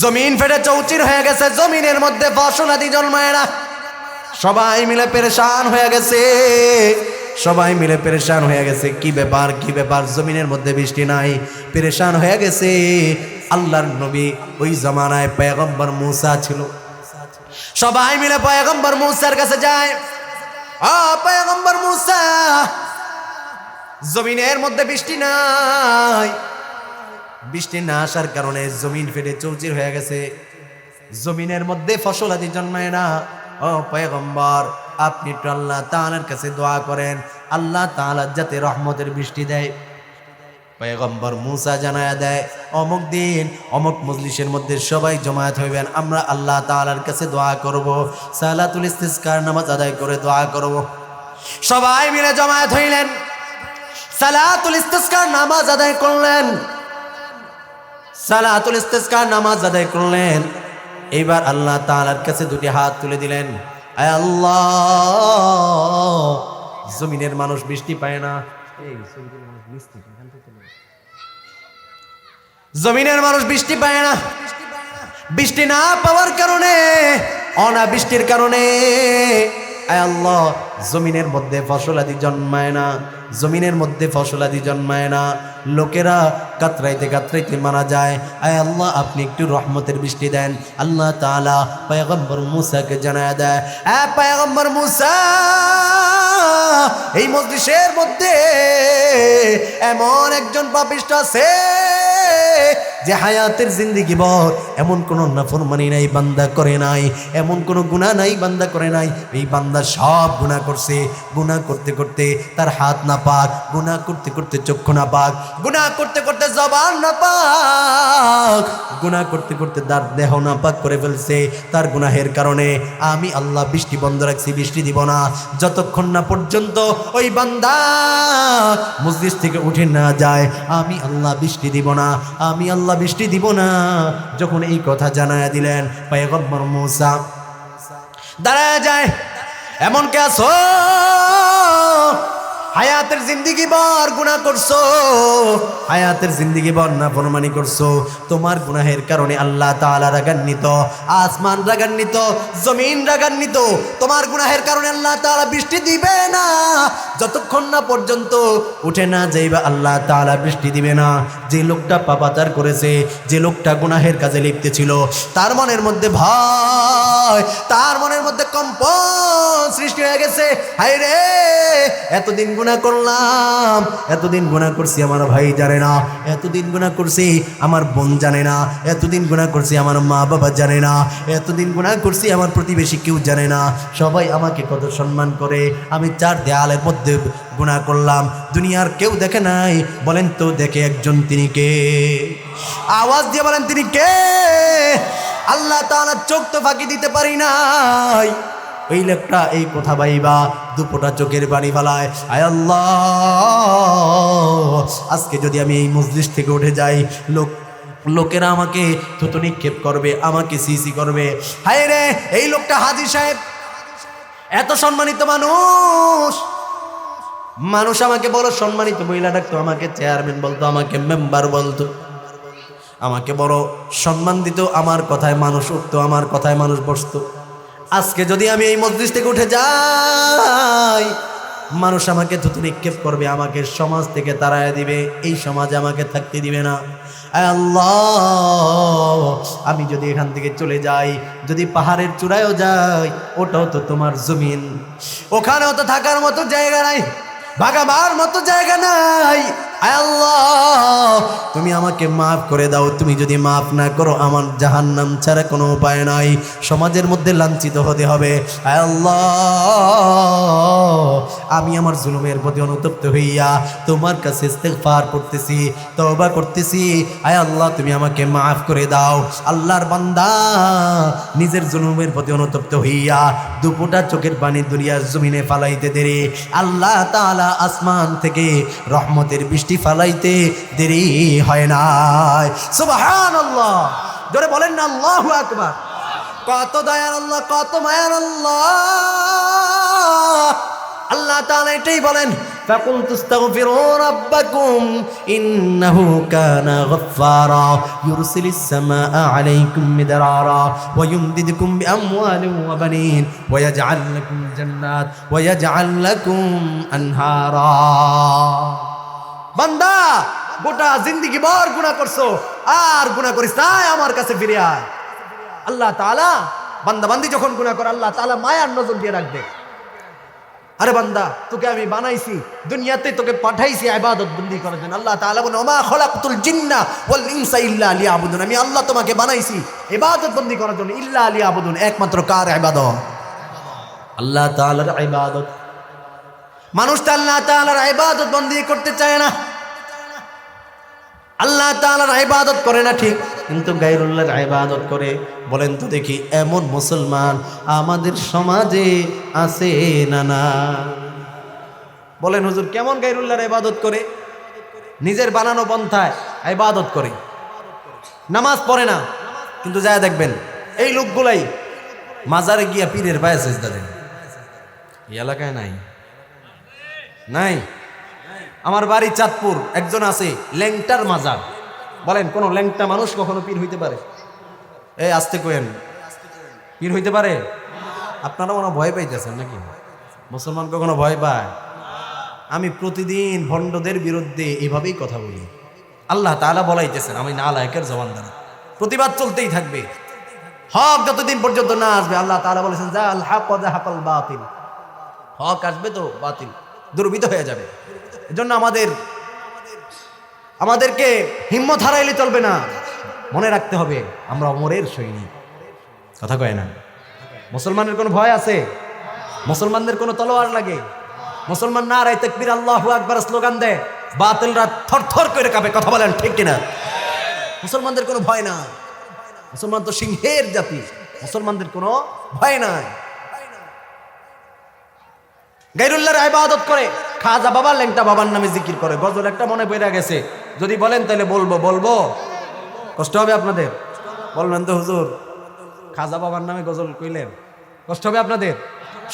জমিন ফেটে চৌচির হয়ে গেছে, জমিনের মধ্যে ফসল আদি জন্মায় না। সবাই মিলে পেরেশান হয়ে গেছে, সবাই মিলে পেরেশান হয়ে গেছে। কি ব্যাপার, কি ব্যাপার, জমিনের মধ্যে বৃষ্টি নাই, পেরেশান হয়ে গেছে। আল্লাহর নবী ওই জামানায় পয়গম্বর মুসা ছিল, সবাই মিলে পয়গম্বর মুসার কাছে যায়। পয়গম্বর মুসা, জমিনের মধ্যে বৃষ্টি নাই, বৃষ্টি না আসার কারণে জমিন ফেটে চৌচির হয়ে গেছে, জমিনের মধ্যে ফসল আদি জন্মায় না। ও পয়গম্বর, আপনি একটু আল্লাহ তাআলার কাছে দোয়া করেন, আল্লাহ তাআলা যাতে রহমতের বৃষ্টি দেয়। পয়গম্বর মুসা জানায়া দেয়, অমুক দিন অমুক মজলিসের মধ্যে সবাই জমায়েত হইবেন, আমরা আল্লাহ তাআলার কাছে দোয়া করব, সালাতুল ইস্তিসকার নামাজ আদায় করে দোয়া করব। সবাই মিলে জমায়েত হইলেন, সালাতুল ইস্তিসকার নামাজ আদায় করলেন, সালাতুল ইস্তিসকার নামাজ আদায় করলেন। এইবার আল্লাহ তাআলার কাছে দুটি হাত তুলে দিলেন, আয় আল্লাহ, জমিনের মানুষ বৃষ্টি পায় না, জমিনের মানুষ বৃষ্টি পায় না, বৃষ্টি না পাওয়ার কারণে, অনাবৃষ্টির কারণে আয় আল্লাহ জমিনের মধ্যে ফসল আদি জন্মায় না, জমিনের মধ্যে ফসল আদি জন্মায় না, লোকেরা কাতরাইতে কাতরাইতে মারা যায়। আয় আল্লাহ, আপনি একটু রহমতের বৃষ্টি দেন। আল্লাহ তাআলা পয়গম্বর মুসাকে জানায় দেয়, পয়গম্বর মুসা, এই মজলিসের মধ্যে এমন একজন পাপিষ্ঠ আছে যে হায়াতের জিন্দেগি ভর এমন কোন নাফরমানি নাই বান্দা করে নাই, এমন কোন গুনাহ নাই বান্দা করে নাই। এই বান্দা সব গুনাহ করছে, গুনাহ করতে করতে তার হাত না পাক, গুনাহ করতে করতে চক্ষু না পাক, গুনাহ করতে করতে জবান না পাক, গুনাহ করতে করতে তার দেহ না পাক করে ফেলছে। তার গুনাহের কারণে আমি আল্লাহ বৃষ্টি বন্ধ রাখছি, বৃষ্টি দিব না যতক্ষণ না পর্যন্ত ওই বান্দা মজলিস থেকে উঠে না যায়, আমি আল্লাহ বৃষ্টি দিব না, আমি আল্লাহ বৃষ্টি দিব না। যখন এই কথা জানায়া দিলেন, পয়গম্বর মুসা দাঁড়ায় যায়, এমন কে আছো হায়াতের জিন্দেগি ভর গুনাহ করছো, হায়াতের জিন্দেগি ভর নাফরমানি করছো, তোমার গুনাহের কারণে আল্লাহ তাআলা রাগান্বিত, আসমান রাগান্বিত, জমিন রাগান্বিত, তোমার গুনাহের কারণে আল্লাহ তাআলা বৃষ্টি দিবে না যতক্ষণ না পর্যন্ত উঠে না যাইবা, আল্লাহ তাআলা বৃষ্টি দিবে না। যে লোকটা পাপাচার করেছে, যে লোকটা গুনাহের কাজে লিপ্ত ছিল, তার মনের মধ্যে ভয়, তার মনের মধ্যে কম্পন সৃষ্টি হয়ে গেছে। হায় রে, এতদিন গুনাহ করলাম, এতদিন গুনাহ করছি আমার ভাই জানে না, এতদিন গুনাহ করছি আমার বোন জানে না, এতদিন গুনাহ করছি আমার মা বাবা জানে না, এতদিন গুনাহ করছি আমার প্রতিবেশী কেউ জানে না, সবাই আমাকে কত সম্মান করে, আমি 4 দেয়ালের মধ্যে গুনাহ করলাম, দুনিয়ার কেউ দেখে নাই। বলেন তো দেখে একজন, তিনি কে? আওয়াজ দিয়ে বলেন তিনি কে? আল্লাহ তাআলা চোখ তো ফাঁকি দিতে পারি নাই। ওই লোকটা এই কথা ভাইবা দুপোটা চোখের পানি ফালায়, আয় আল্লাহ, আজকে যদি আমি এই মজলিস থেকে উঠে যাই, লোকেরা আমাকে থুতু নিক্ষেপ করবে, আমাকে সিসি করবে। হায় রে, এই লোকটা হাজী সাহেব এত সম্মানিত মানুষ, মানুষ আমাকে বড় সম্মানিত মহিলা ডাকতো, আমাকে চেয়ারম্যান বলতো, আমাকে মেম্বার বলতো, আমাকে বড় সম্মান দিত, আমার কথায় মানুষ উঠতো, আমার কথায় মানুষ বসতো। আজকে যদি আমি এই মজলিস থেকে উঠে যাই, মানুষ আমাকে থুতু নিক্ষেপ করবে, আমাকে সমাজ থেকে তাড়ায় দিবে, এই সমাজে আমাকে থাকতে দিবে না। আয় আল্লাহ, আমি যদি এখান থেকে চলে যাই, যদি পাহাড়ের চূড়ায়ও যাই, ওটাও তো তোমার জমিন, ওখানেও তো থাকার মতো জায়গা নাই, ভাগাবার মতো জায়গা নাই। আয় আল্লাহ, তুমি আমাকে মাফ করে দাও। তুমি যদি মাফ না করো, আমার জাহান্নাম ছাড়া কোনো উপায় নাই, সমাজের মধ্যে লাঞ্ছিত হতে হবে। আয় আল্লাহ, আমি আমার জুলুমের প্রতি অনুতপ্ত হইয়া তোমার কাছে ইস্তেগফার করতেছি, তওবা করতেছি। আয় আল্লাহ, তুমি আমাকে মাফ করে দাও। আল্লাহর বান্দা নিজের জুলুমের প্রতি অনুতপ্ত হইয়া দুপোটা চোখের পানি দুনিয়ার জমিনে ফালাইতে দেরি আল্লাহ তাআলা আসমান থেকে রহমতের বৃষ্টি ফালাইতে দেরি হয় না। সুবহানাল্লাহ, জোরে বলেন না আল্লাহু আকবার। কত দয়ার আল্লাহ, কত মায়ার আল্লাহ। আল্লাহ তাআলা এটাই বলেন, فَقُلْتُ اسْتَغْفِرُوا رَبَّكُمْ إِنَّهُ كَانَ غَفَّارًا يُرْسِلِ السَّمَاءَ عَلَيْكُمْ مِدْرَارًا وَيُمْدِدْكُمْ بِأَمْوَالٍ وَبَنِينَ وَيَجْعَلْ لَكُمْ جَنَّاتٍ وَيَجْعَلْ لَكُمْ أَنْهَارًا। বান্দা, গোটা জিন্দেগি ভর গুনাহ করছো, আর গুনাহ করিস না, আমার কাছে ফিরে আয়। আল্লাহ তাআলা বান্দা বান্দি যখন গুনাহ করে, আল্লাহ তাআলা মায়ার নজর দিয়ে রাখবে। আরে বান্দা, তোকে আমি বানাইছি, দুনিয়াতে তোকে পাঠাইছি ইবাদত বন্দি করার জন্য। আল্লাহ তাআলা বলেন, ওমা খলাকতুল জিন্না ওয়াল ইনসা ইল্লা লিয়াবুদুন। আমি আল্লাহ তোমাকে বানাইছি ইবাদত বন্দি করার জন্য, ইল্লা লিয়াবুদুন, একমাত্র কার ইবাদত? আল্লাহ তাআলার ইবাদত। মানুষ তো আল্লাহ তাআলার ইবাদত বন্দি করতে চায় না, আল্লাহ তাআলার ইবাদত করে না ঠিক, কিন্তু গায়রুল্লাহর ইবাদত করে। বলেন তো দেখি, এমন মুসলমান আমাদের সমাজে আছে না? না, বলেন হুজুর, কেমন গায়রুল্লাহর ইবাদত করে? নিজের বানানো পন্থায় ইবাদত করে, নামাজ পড়ে না, কিন্তু যায় দেখবেন এই লোকগুলাই মাজারে গিয়া পীরের পায়ে সিজদা দেয়। এই এলাকায় নাই? নাই। আমার বাড়ি চাঁদপুর, একজন আছে ল্যাংটার মাজার। বলেন, কোন ল্যাংটা মানুষ কখনো পীর হইতে পারে? এই আসতে কোয়েন, পীর হইতে পারে? আপনারা মনে ভয় পাইতেছেন নাকি? মুসলমান কখনো ভয় পায়? আমি প্রতিদিন ভণ্ডদের বিরুদ্ধে এভাবেই কথা বলি। আল্লাহ তাআলা বলাইতেছেন, আমি নালায়েকের জবান দ্বারা প্রতিবাদ চলতেই থাকবে, হক যতদিন পর্যন্ত না আসবে। আল্লাহ তাআলা বলেছেন, জাল হক ওয়া যাহাকাল বাতিল, হক আসবে তো বাতিল দুর্বিত হয়ে যাবে। এজন্য আমাদেরকে হিম্মত হারাইলে চলবে না, মনে রাখতে হবে আমরা ওমরের সৈনিক। কথা কয় না? মুসলমানের কোনো ভয় আছে? মুসলমানদের কোনো তলোয়ার লাগে? মুসলমান নারায়ে তাকবীর আল্লাহু আকবার স্লোগান দেয়, বাতিলরা থরথর করে কাঁপে। কথা বলেন ঠিক কিনা? মুসলমানদের কোনো ভয় নাই, মুসলমান তো সিংহের জাতি, মুসলমানদের কোনো ভয় নাই। গায়রুল্লাহর ইবাদত করে, খাজা বাবা ল্যাংটা বাবার নামে জিকির করে। গজল একটা মনে পড়ে গেছে, যদি বলেন তাহলে বলবো, কষ্ট হবে আপনাদের? বলবেন তো হুজুর, খাজা বাবার নামে গজল কইলেন, কষ্ট হবে আপনাদের?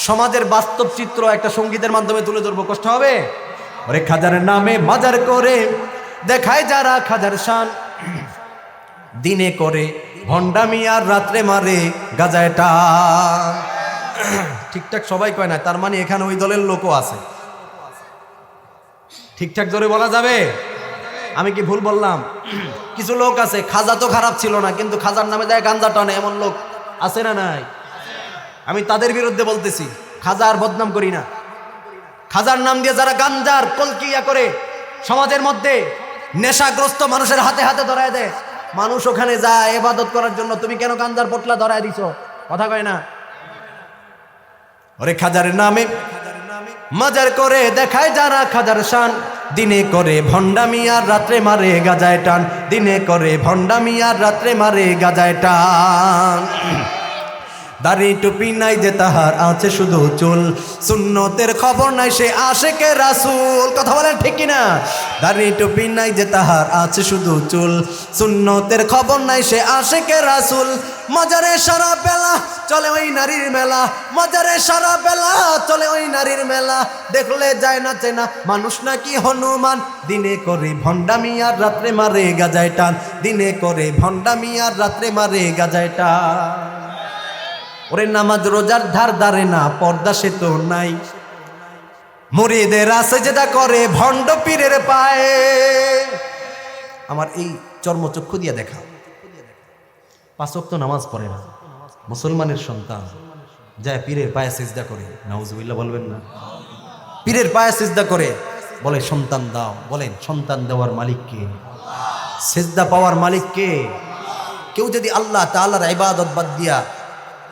সমাজের বাস্তব চিত্র একটা সঙ্গীতের মাধ্যমে তুলে ধরবো, কষ্ট হবে? ওরে খাজার নামে মাজার করে দেখায় যারা খাজার শান, দিনে করে ভণ্ডামি আর রাত্রে মারে গাজায় টান। ঠিকঠাক সবাই কয় না, তার মানে এখানে ওই দলের লোকও আছে। ঠিকঠাক জোরে বলা যাবে? আমি কি ভুল বললাম? কিছু লোক আছে, খাজা তো খারাপ ছিল না, কিন্তু খাজার নামে দেয় গাঞ্জা টানে, এমন লোক আছে না নাই? আমি তাদের বিরুদ্ধে বলতেছি, খাজার বদনাম করি না। খাজার নাম দিয়ে যারা গাঞ্জার কলকিয়া করে সমাজের মধ্যে নেশাগ্রস্ত মানুষের হাতে হাতে ধরায় দেয়, মানুষ ওখানে যায় ইবাদত করার জন্য, তুমি কেন গাঞ্জার পোটলা ধরায় দিছো? কথা কয় না? ওরে খাজার নামে মাজার করে দেখায় যারা খাজার শান, দিনে করে ভণ্ডামি আর রাত্রে মারে গাজায় টান, দিনে করে ভণ্ডামি আর রাত্রে মারে গাজায় টান। দাড়ি টুপি নাই যে তাহার আছে শুধু চুল, সুন্নতের খবর নাই সে আশেকে রাসূল। কথা বলেন ঠিক কিনা? দাড়ি টুপি নাই যে তাহার আছে শুধু চুল, সুন্নতের খবর নাই সে আশেকে রাসূল। মজারে সারা বেলা চলে ওই নারীর মেলা, মজারে সারা বেলা চলে ওই নারীর মেলা। দেখলে যায় না চেনা মানুষ নাকি হনুমান, দিনে করে ভণ্ডামি আর রাত্রে মারে গাজায় টান, দিনে করে ভণ্ডামি আর রাত্রে মারে গাজায় টান। ওরে নামাজ রোজার ধার ধারে না, পর্দা সে তো নাই, মুরিদের আছে যেটা করে ভণ্ড পীরের পায়ে। আমার এই চর্মচক্ষু দিয়ে দেখা, 5 ওয়াক্ত নামাজ পড়ে না, মুসলমানের সন্তান যায় পীরের পায়ে সিজদা করে। নাউজুবিল্লাহ বলবেন না? পীরের পায়ে সিজদা করে, বলে সন্তান দাও। বলেন সন্তান দেওয়ার মালিক কে? সিজদা পাওয়ার মালিক কে? কেউ যদি আল্লাহ তাআলার ইবাদত বাদ দিয়া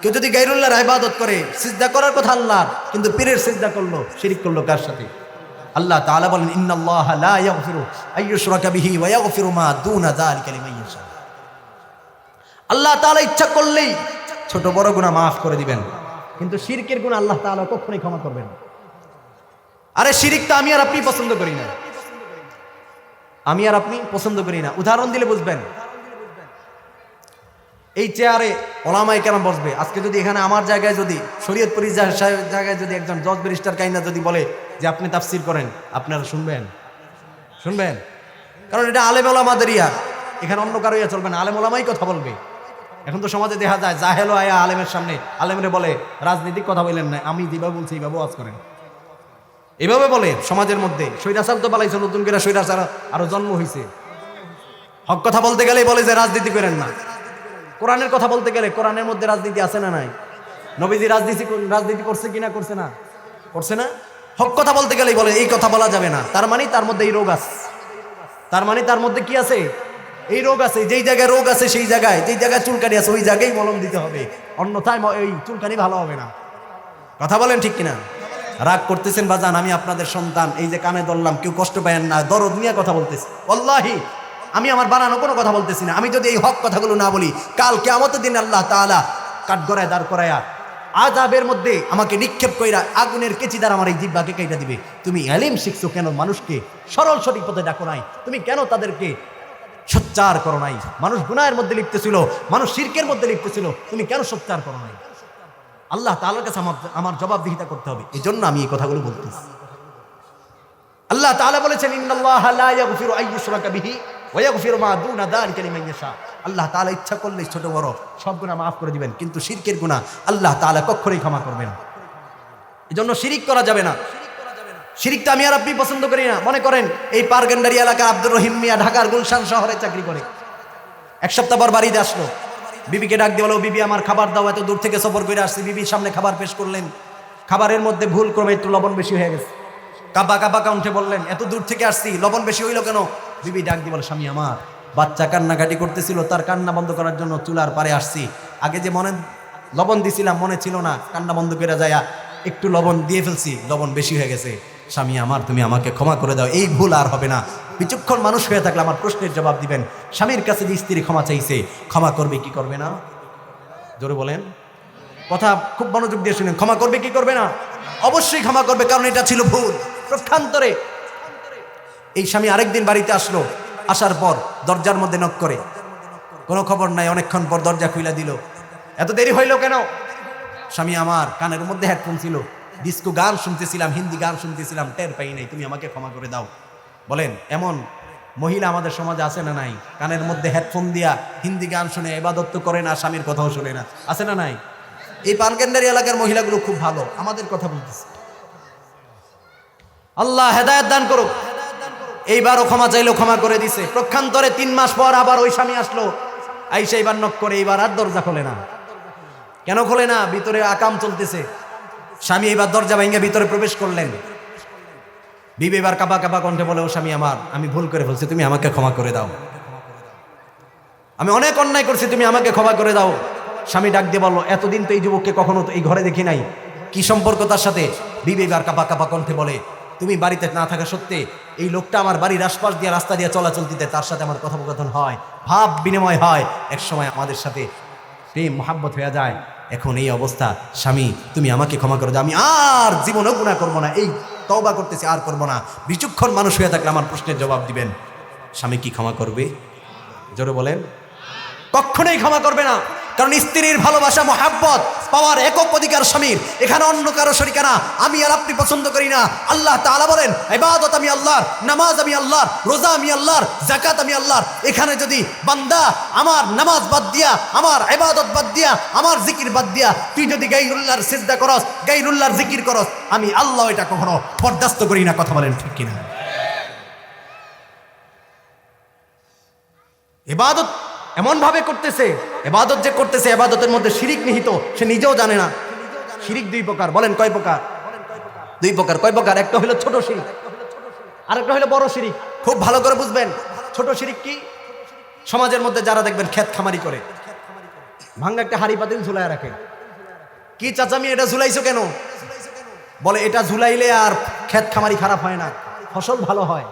কেউ যদি গায়রুল্লাহর ইবাদত করে, সিজদা করার কথা আল্লাহর, কিন্তু পীরের সিজদা করলো, শিরক করলো কার সাথে? আল্লাহ তাআলা বলেন ইন্নাল্লাহা লা ইয়াগফিরু আইয়ুশরাকা বিহি ওয়া ইয়াগফিরু মা দুনা যালিকা লিমান ইয়াশা। আল্লাহ তাআলা ইচ্ছা করলেই ছোট বড় গুনাহ মাফ করে দিবেন, কিন্তু শিরকের গুনাহ আল্লাহ তাআলা কখনোই ক্ষমা করবেন না। আরে শিরক তো আমি আর আপনি পছন্দ করি না, আমি আর আপনি পছন্দ করি না। উদাহরণ দিলে বুঝবেন। এই চেয়ারে ওলামায়ে কেরাম বসবে, আজকে যদি এখানে আমার জায়গায় যদি শরীয়তপুরী জায়গায় যদি একজন জজ ব্যারিস্টার কাইনা যদি বলে যে আপনি তাফসীর করেন, আপনারা শুনবেন? শুনবেন? কারণ এটা আলেম ওলামাদের ইয়া, এখানে অন্য কারো ইয়া চলবে না, আলেম ওলামাই কথা বলবে। এখন তো সমাজে দেখা যায় জাহেল আয়া আলেমের সামনে, আলেমরে বলে রাজনীতিক কথা বললেন না, আমি যেভাবে বলছি এইভাবে ওয়াজ করেন, এভাবে বলে সমাজের মধ্যে। স্বৈরাচার তো পালাইছে, নতুন করে স্বৈরাচার আরো জন্ম হয়েছে। হক কথা বলতে গেলেই বলে যে রাজনীতি করেন না, কোরআনের কথা বলতে গেলে কোরআনের মধ্যে রাজনীতি আছে না নাই? নবীজি রাজনীতি করছে কিনা? করছে না? করছে না? হক কথা বলতে গেলেই বলে এই কথা বলা যাবে না, তার মানে তার মধ্যে এই রোগ আছে, তার মানে তার মধ্যে কি আছে? এই রোগ আছে। যেই জায়গায় রোগ আছে সেই জায়গায়, যেই জায়গায় চুলকানি আছে ওই জায়গায় মলম দিতে হবে, অন্যথায় এই চুলকানি ভালো হবে না। কথা বলেন ঠিক কিনা? রাগ করতেছেন বাজান, আমি আপনাদের সন্তান, এই যে কানে ধরলাম, কেউ কষ্ট পায়েন না, দরদ নিয়ে কথা বলতেছি। আল্লাহি আমি আমার বানানো কোনো কথা বলতেছি না। আমি যদি এই হক কথাগুলো না বলি, কাল কিয়ামতের দিন আল্লাহ তাআলা কাঠগড়ায় দাঁড় করায়া আযাবের মধ্যে আমাকে নিক্ষেপ কইরা আগুনের কেচি দ্বারা আমার এই জিহ্বাকে কাইটা দিবে। তুমি ইলম শিখছো কেন? মানুষকে সরল সঠিক পথে ডাকো নাই, তুমি কেন তাদেরকে সোচ্চার করো নাই? মানুষ গুনাহের মধ্যে লিপ্ত ছিল, মানুষ শিরকের মধ্যে লিপ্ত ছিল, তুমি কেন সোচ্চার করো নাই? আল্লাহ তাআলার কাছে আমার জবাবদিহিতা করতে হবে। এই জন্য আমি এই কথাগুলো বলতেছি। আল্লাহ তাআলা বলেছেন ইন্নাল্লাহা লা ইয়াগফিরু আইয়ুশরাকা বিহি ওয়া ইয়াগফিরু মা দুনা যালিকা লিমান ইয়াশা। আল্লাহ তাআলা ইচ্ছা করলে ছোট বড় সব গুনাহ মাফ করে দিবেন, কিন্তু শিরকের গুনাহ আল্লাহ তাআলা কখনোই ক্ষমা করবেন না। এজন্য শিরক করা যাবে না। শিরকটা আমি আর আপনি পছন্দ করি না। মনে করেন এই পারগেন্ডারি এলাকার আব্দুর রহিম মিয়া ঢাকার গুলশান শহরে চাকরি করে, 1 সপ্তাহ পর বাড়িতে আসলো, বিবিকে ডাক দিয়ে বলো বিবি আমার খাবার দাও, এত দূর থেকে সফর করে আসছি। বিবির সামনে খাবার পেশ করলেন, খাবারের মধ্যে ভুল ক্রমে একটু লবণ বেশি হয়ে গেছে। কাবা কাবা কাউন্টে বললেন এত দূর থেকে আসছি, লবণ বেশি হইলো কেন? বিবি ডাক দিয়ে বলে স্বামী আমার বাচ্চা কান্নাকাটি করতেছিল, তার কান্না বন্ধ করার জন্য চুলার পারে আসছি। আগে যে মনে লবণ দিছিলাম মনে ছিল না, কান্না বন্ধ করে যায় একটু লবণ দিয়ে ফেলছি, লবণ বেশি হয়ে গেছে। স্বামী আমার তুমি আমাকে ক্ষমা করে দাও, এই ভুল আর হবে না। বিচক্ষণ মানুষ হয়ে থাকলে আমার প্রশ্নের জবাব দিবেন। স্বামীর কাছে যে স্ত্রী ক্ষমা চাইছে, ক্ষমা করবে কি করবে না? জোরে বলেন, কথা খুব মনোযোগ দিয়ে শুনেন। ক্ষমা করবে কি করবে না? অবশ্যই ক্ষমা করবে, কারণ এটা ছিল ভুল। প্রক্ষান্তরে এই স্বামী আরেকদিন বাড়িতে আসলো, আসার পর দরজার মধ্যে নক করে, কোনো খবর নাই। অনেকক্ষণ পর দরজা খুইলা দিল। এত দেরি হইল কেন? স্বামী আমার কানের মধ্যে হেডফোন ছিল, ডিস্কো গান শুনতেছিলাম, হিন্দি গান শুনতেছিলাম, টের পাই নাই, তুমি আমাকে ক্ষমা করে দাও। বলেন এমন মহিলা আমাদের সমাজে আছে না নাই? কানের মধ্যে হেডফোন দিয়া হিন্দি গান শুনে ইবাদত তো করে না, স্বামীর কথাও শুনে না, আছে না নাই? এই পানকেন্ডারি এলাকার মহিলাগুলো খুব ভালো, আমাদের কথা বলতেছে। আল্লাহ হেদায়েত দান করুক। এইবারও ক্ষমা চাইলেও ক্ষমা করে দিছে। প্রক্ষান্তরে 3 মাস পর আবার ওই স্বামী আসলো, আইসা এবার নক করে, এইবার আর দরজা খোলে না। কেন খোলে না? ভিতরে আকাম চলতেছে। স্বামী এবার দরজা ভেঙে ভিতরে প্রবেশ করলেন। বিবি এবার কাবা কাবা কণ্ঠে বলে, ও স্বামী আমার, আমি ভুল করে ফেলছি, তুমি আমাকে ক্ষমা করে দাও, আমি অনেক অন্যায় করছি, তুমি আমাকে ক্ষমা করে দাও। স্বামী ডাক দিয়ে বলল, এতদিন তো এই যুবককে কখনো তো এই ঘরে দেখি নাই, কি সম্পর্ক তার সাথে? বিবি এবার কাবা কাবা কণ্ঠে বলে, তুমি বাড়িতে না থাকা সত্ত্বে এই লোকটা আমার বাড়ির আশপাশ দিয়ে রাস্তা দিয়ে চলাচল দিতে, তার সাথে আমার কথোপকথন হয়, ভাব বিনিময় হয়, এক সময় আমাদের সাথে প্রেম মহাব্বত হয়ে যায়। এখন এই অবস্থা, স্বামী তুমি আমাকে ক্ষমা করো, আমি আর জীবনেও গুনাহ করবো না, এই তওবা করতেছি আর করবো না। বিচক্ষণ মানুষ হয়ে থাকলে আমার প্রশ্নের জবাব দিবেন, স্বামী কি ক্ষমা করবে? জোরে বলেন। কখনোই ক্ষমা করবে না, কারণ স্ত্রীর ভালোবাসা মহাব্বত পাওয়ার একক অধিকার স্বামীর, এখানে অন্য কারো শরিক না। আমি আর আপনি পছন্দ করি না, আল্লাহ তাআলা বলেন ইবাদত আমি আল্লাহর, নামাজ আমি আল্লাহর, রোজা আমি আল্লাহর, যাকাত আমি আল্লাহর। এখানে যদি বান্দা আমার নামাজ বাদ দিয়া, আমার ইবাদত বাদ দিয়া, আমার জিকির বাদ দিয়া তুই যদি গায়রুল্লাহর সিজদা করস, গায়রুল্লাহর জিকির করস, আমি আল্লাহ এটা কখনো বরদাস্ত করি না। কথা বলেন ঠিক কিনা? ইবাদত এমন ভাবে করতেছে, ইবাদত যে করতেছে ইবাদতের মধ্যে শিরিক নিহিত, সে নিজেও জানে না। শিরিক দুই প্রকার, বলেন কয় প্রকার? দুই প্রকার। কয় প্রকার? একটা হলো ছোট শিরিক, আরেকটা হলো বড় শিরিক। খুব ভালো করে বুঝবেন। ছোট শিরিক কি? সমাজের মধ্যে যারা দেখবেন ক্ষেত খামারি করে, ভাঙ্গা একটা হাড়ি পাতিল ঝুলায় রাখে। কি চাচা আমি এটা ঝুলাইছো কেন? বলে এটা ঝুলাইলে আর ক্ষেত খামারি খারাপ হয় না, ফসল ভালো হয়।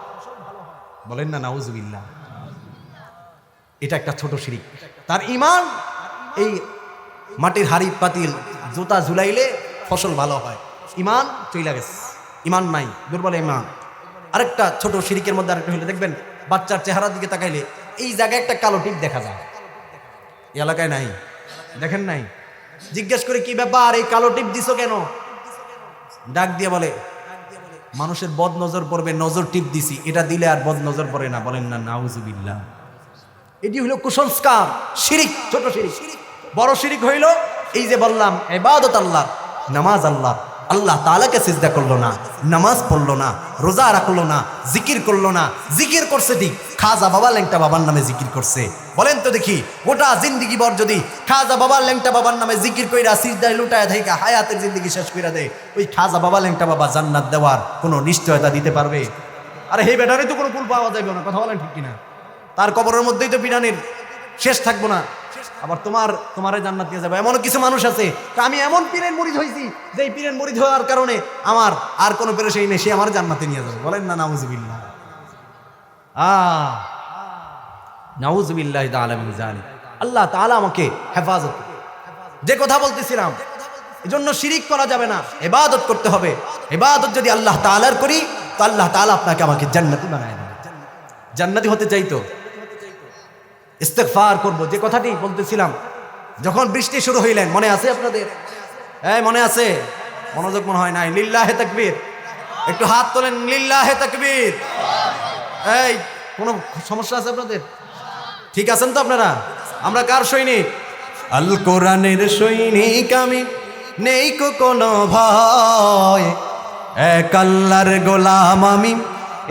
বলেন না নাউজুবিল্লাহ। এটা একটা ছোট শিরিক। তার ঈমান এই মাটির হাড়ি পাতিল জুতা ঝুলাইলে ফসল ভালো হয়, ঈমান চইলা গেছে, ঈমান নাই, দুর্বল ঈমান। আরেকটা ছোট শিরিকের মধ্যে আরেকটা হলে দেখবেন বাচ্চার চেহারার দিকে তাকাইলে এই জায়গায় একটা কালো টিপ দেখা যায়। এই এলাকায় নাই, দেখেন নাই? জিজ্ঞেস করে কি ব্যাপার, এই কালো টিপ দিছো কেন? ডাক দিয়ে বলে মানুষের বদ নজর পড়বে, নজর টিপ দিছি, এটা দিলে আর বদ নজর পড়ে না। বলেন না নাউজুবিল্লাহ। এটি হইল কুসংস্কার, শিরিক, ছোট শিরিক। বড় শিরিক হইল এই যে বললাম ইবাদত আল্লাহ, নামাজ আল্লাহ, আল্লাহ তাআলাকে সিজদা করলো না, নামাজ পড়লো না, রোজা রাখলো না, জিকির করলো না। জিকির করছে ঠিক, খাজা বাবা ল্যাংটা বাবার নামে জিকির করছে। বলেন তো দেখি, গোটা জিন্দিগি ভর যদি খাজা বাবা ল্যাংটা বাবার নামে জিকির কইরা সিজদায় লুটায় থাইকা হায়াতের জিন্দিগি শেষ কইরা দেয়, ওই খাজা বাবা ল্যাংটা বাবা জান্নাত দেওয়ার কোনো নিশ্চয়তা দিতে পারবে? আরে হে বেটারে তো কোনো কুল পাওয়া যাবে না। কথা বলেন ঠিক কিনা? তার কবরের মধ্যেই তো পিটানির শেষ থাকবো না, আবার তোমারে জান্নাত দিয়ে যাবে। এমন কিছু মানুষ আছে, আমি এমন পীরের মুরিদ হয়েছি যে এই পীরের মুরিদ হওয়ার কারণে আমার আর কোনো পেরেশানি নেই, সে আমার জান্নাতে নিয়ে যাবে। বলেন না নাউজুবিল্লাহ। নাউজুবিল্লাহ তাআলা মিন যালিক। আল্লাহ তাআলা আমাকে হেফাজত। যে কথা বলতেছিলাম, এজন্য শিরিক করা যাবে না, ইবাদত করতে হবে। ইবাদত যদি আল্লাহ তাআলার করি তো আল্লাহ তাআলা আপনাকে আমাকে জান্নাতি বানায় দেবে। জান্নাতি হতে চাই তো ইস্তেগফার করব। যে কথাটি বলতেছিলাম, যখন বৃষ্টি শুরু হইলেন, মনে আছে আপনাদের? মনে আছে? মনোযোগ মনে হয় নাই। লিল্লাহে তাকবীর, একটু হাত তোলেন। লিল্লাহে তাকবীর। এই কোনো সমস্যা আছে আপনাদের? ঠিক আছেন তো আপনারা? আমরা কার সৈনিক? আল কোরআনের সৈনিক আমি, নেই কোনো ভয়, এক আল্লাহর গোলাম আমি,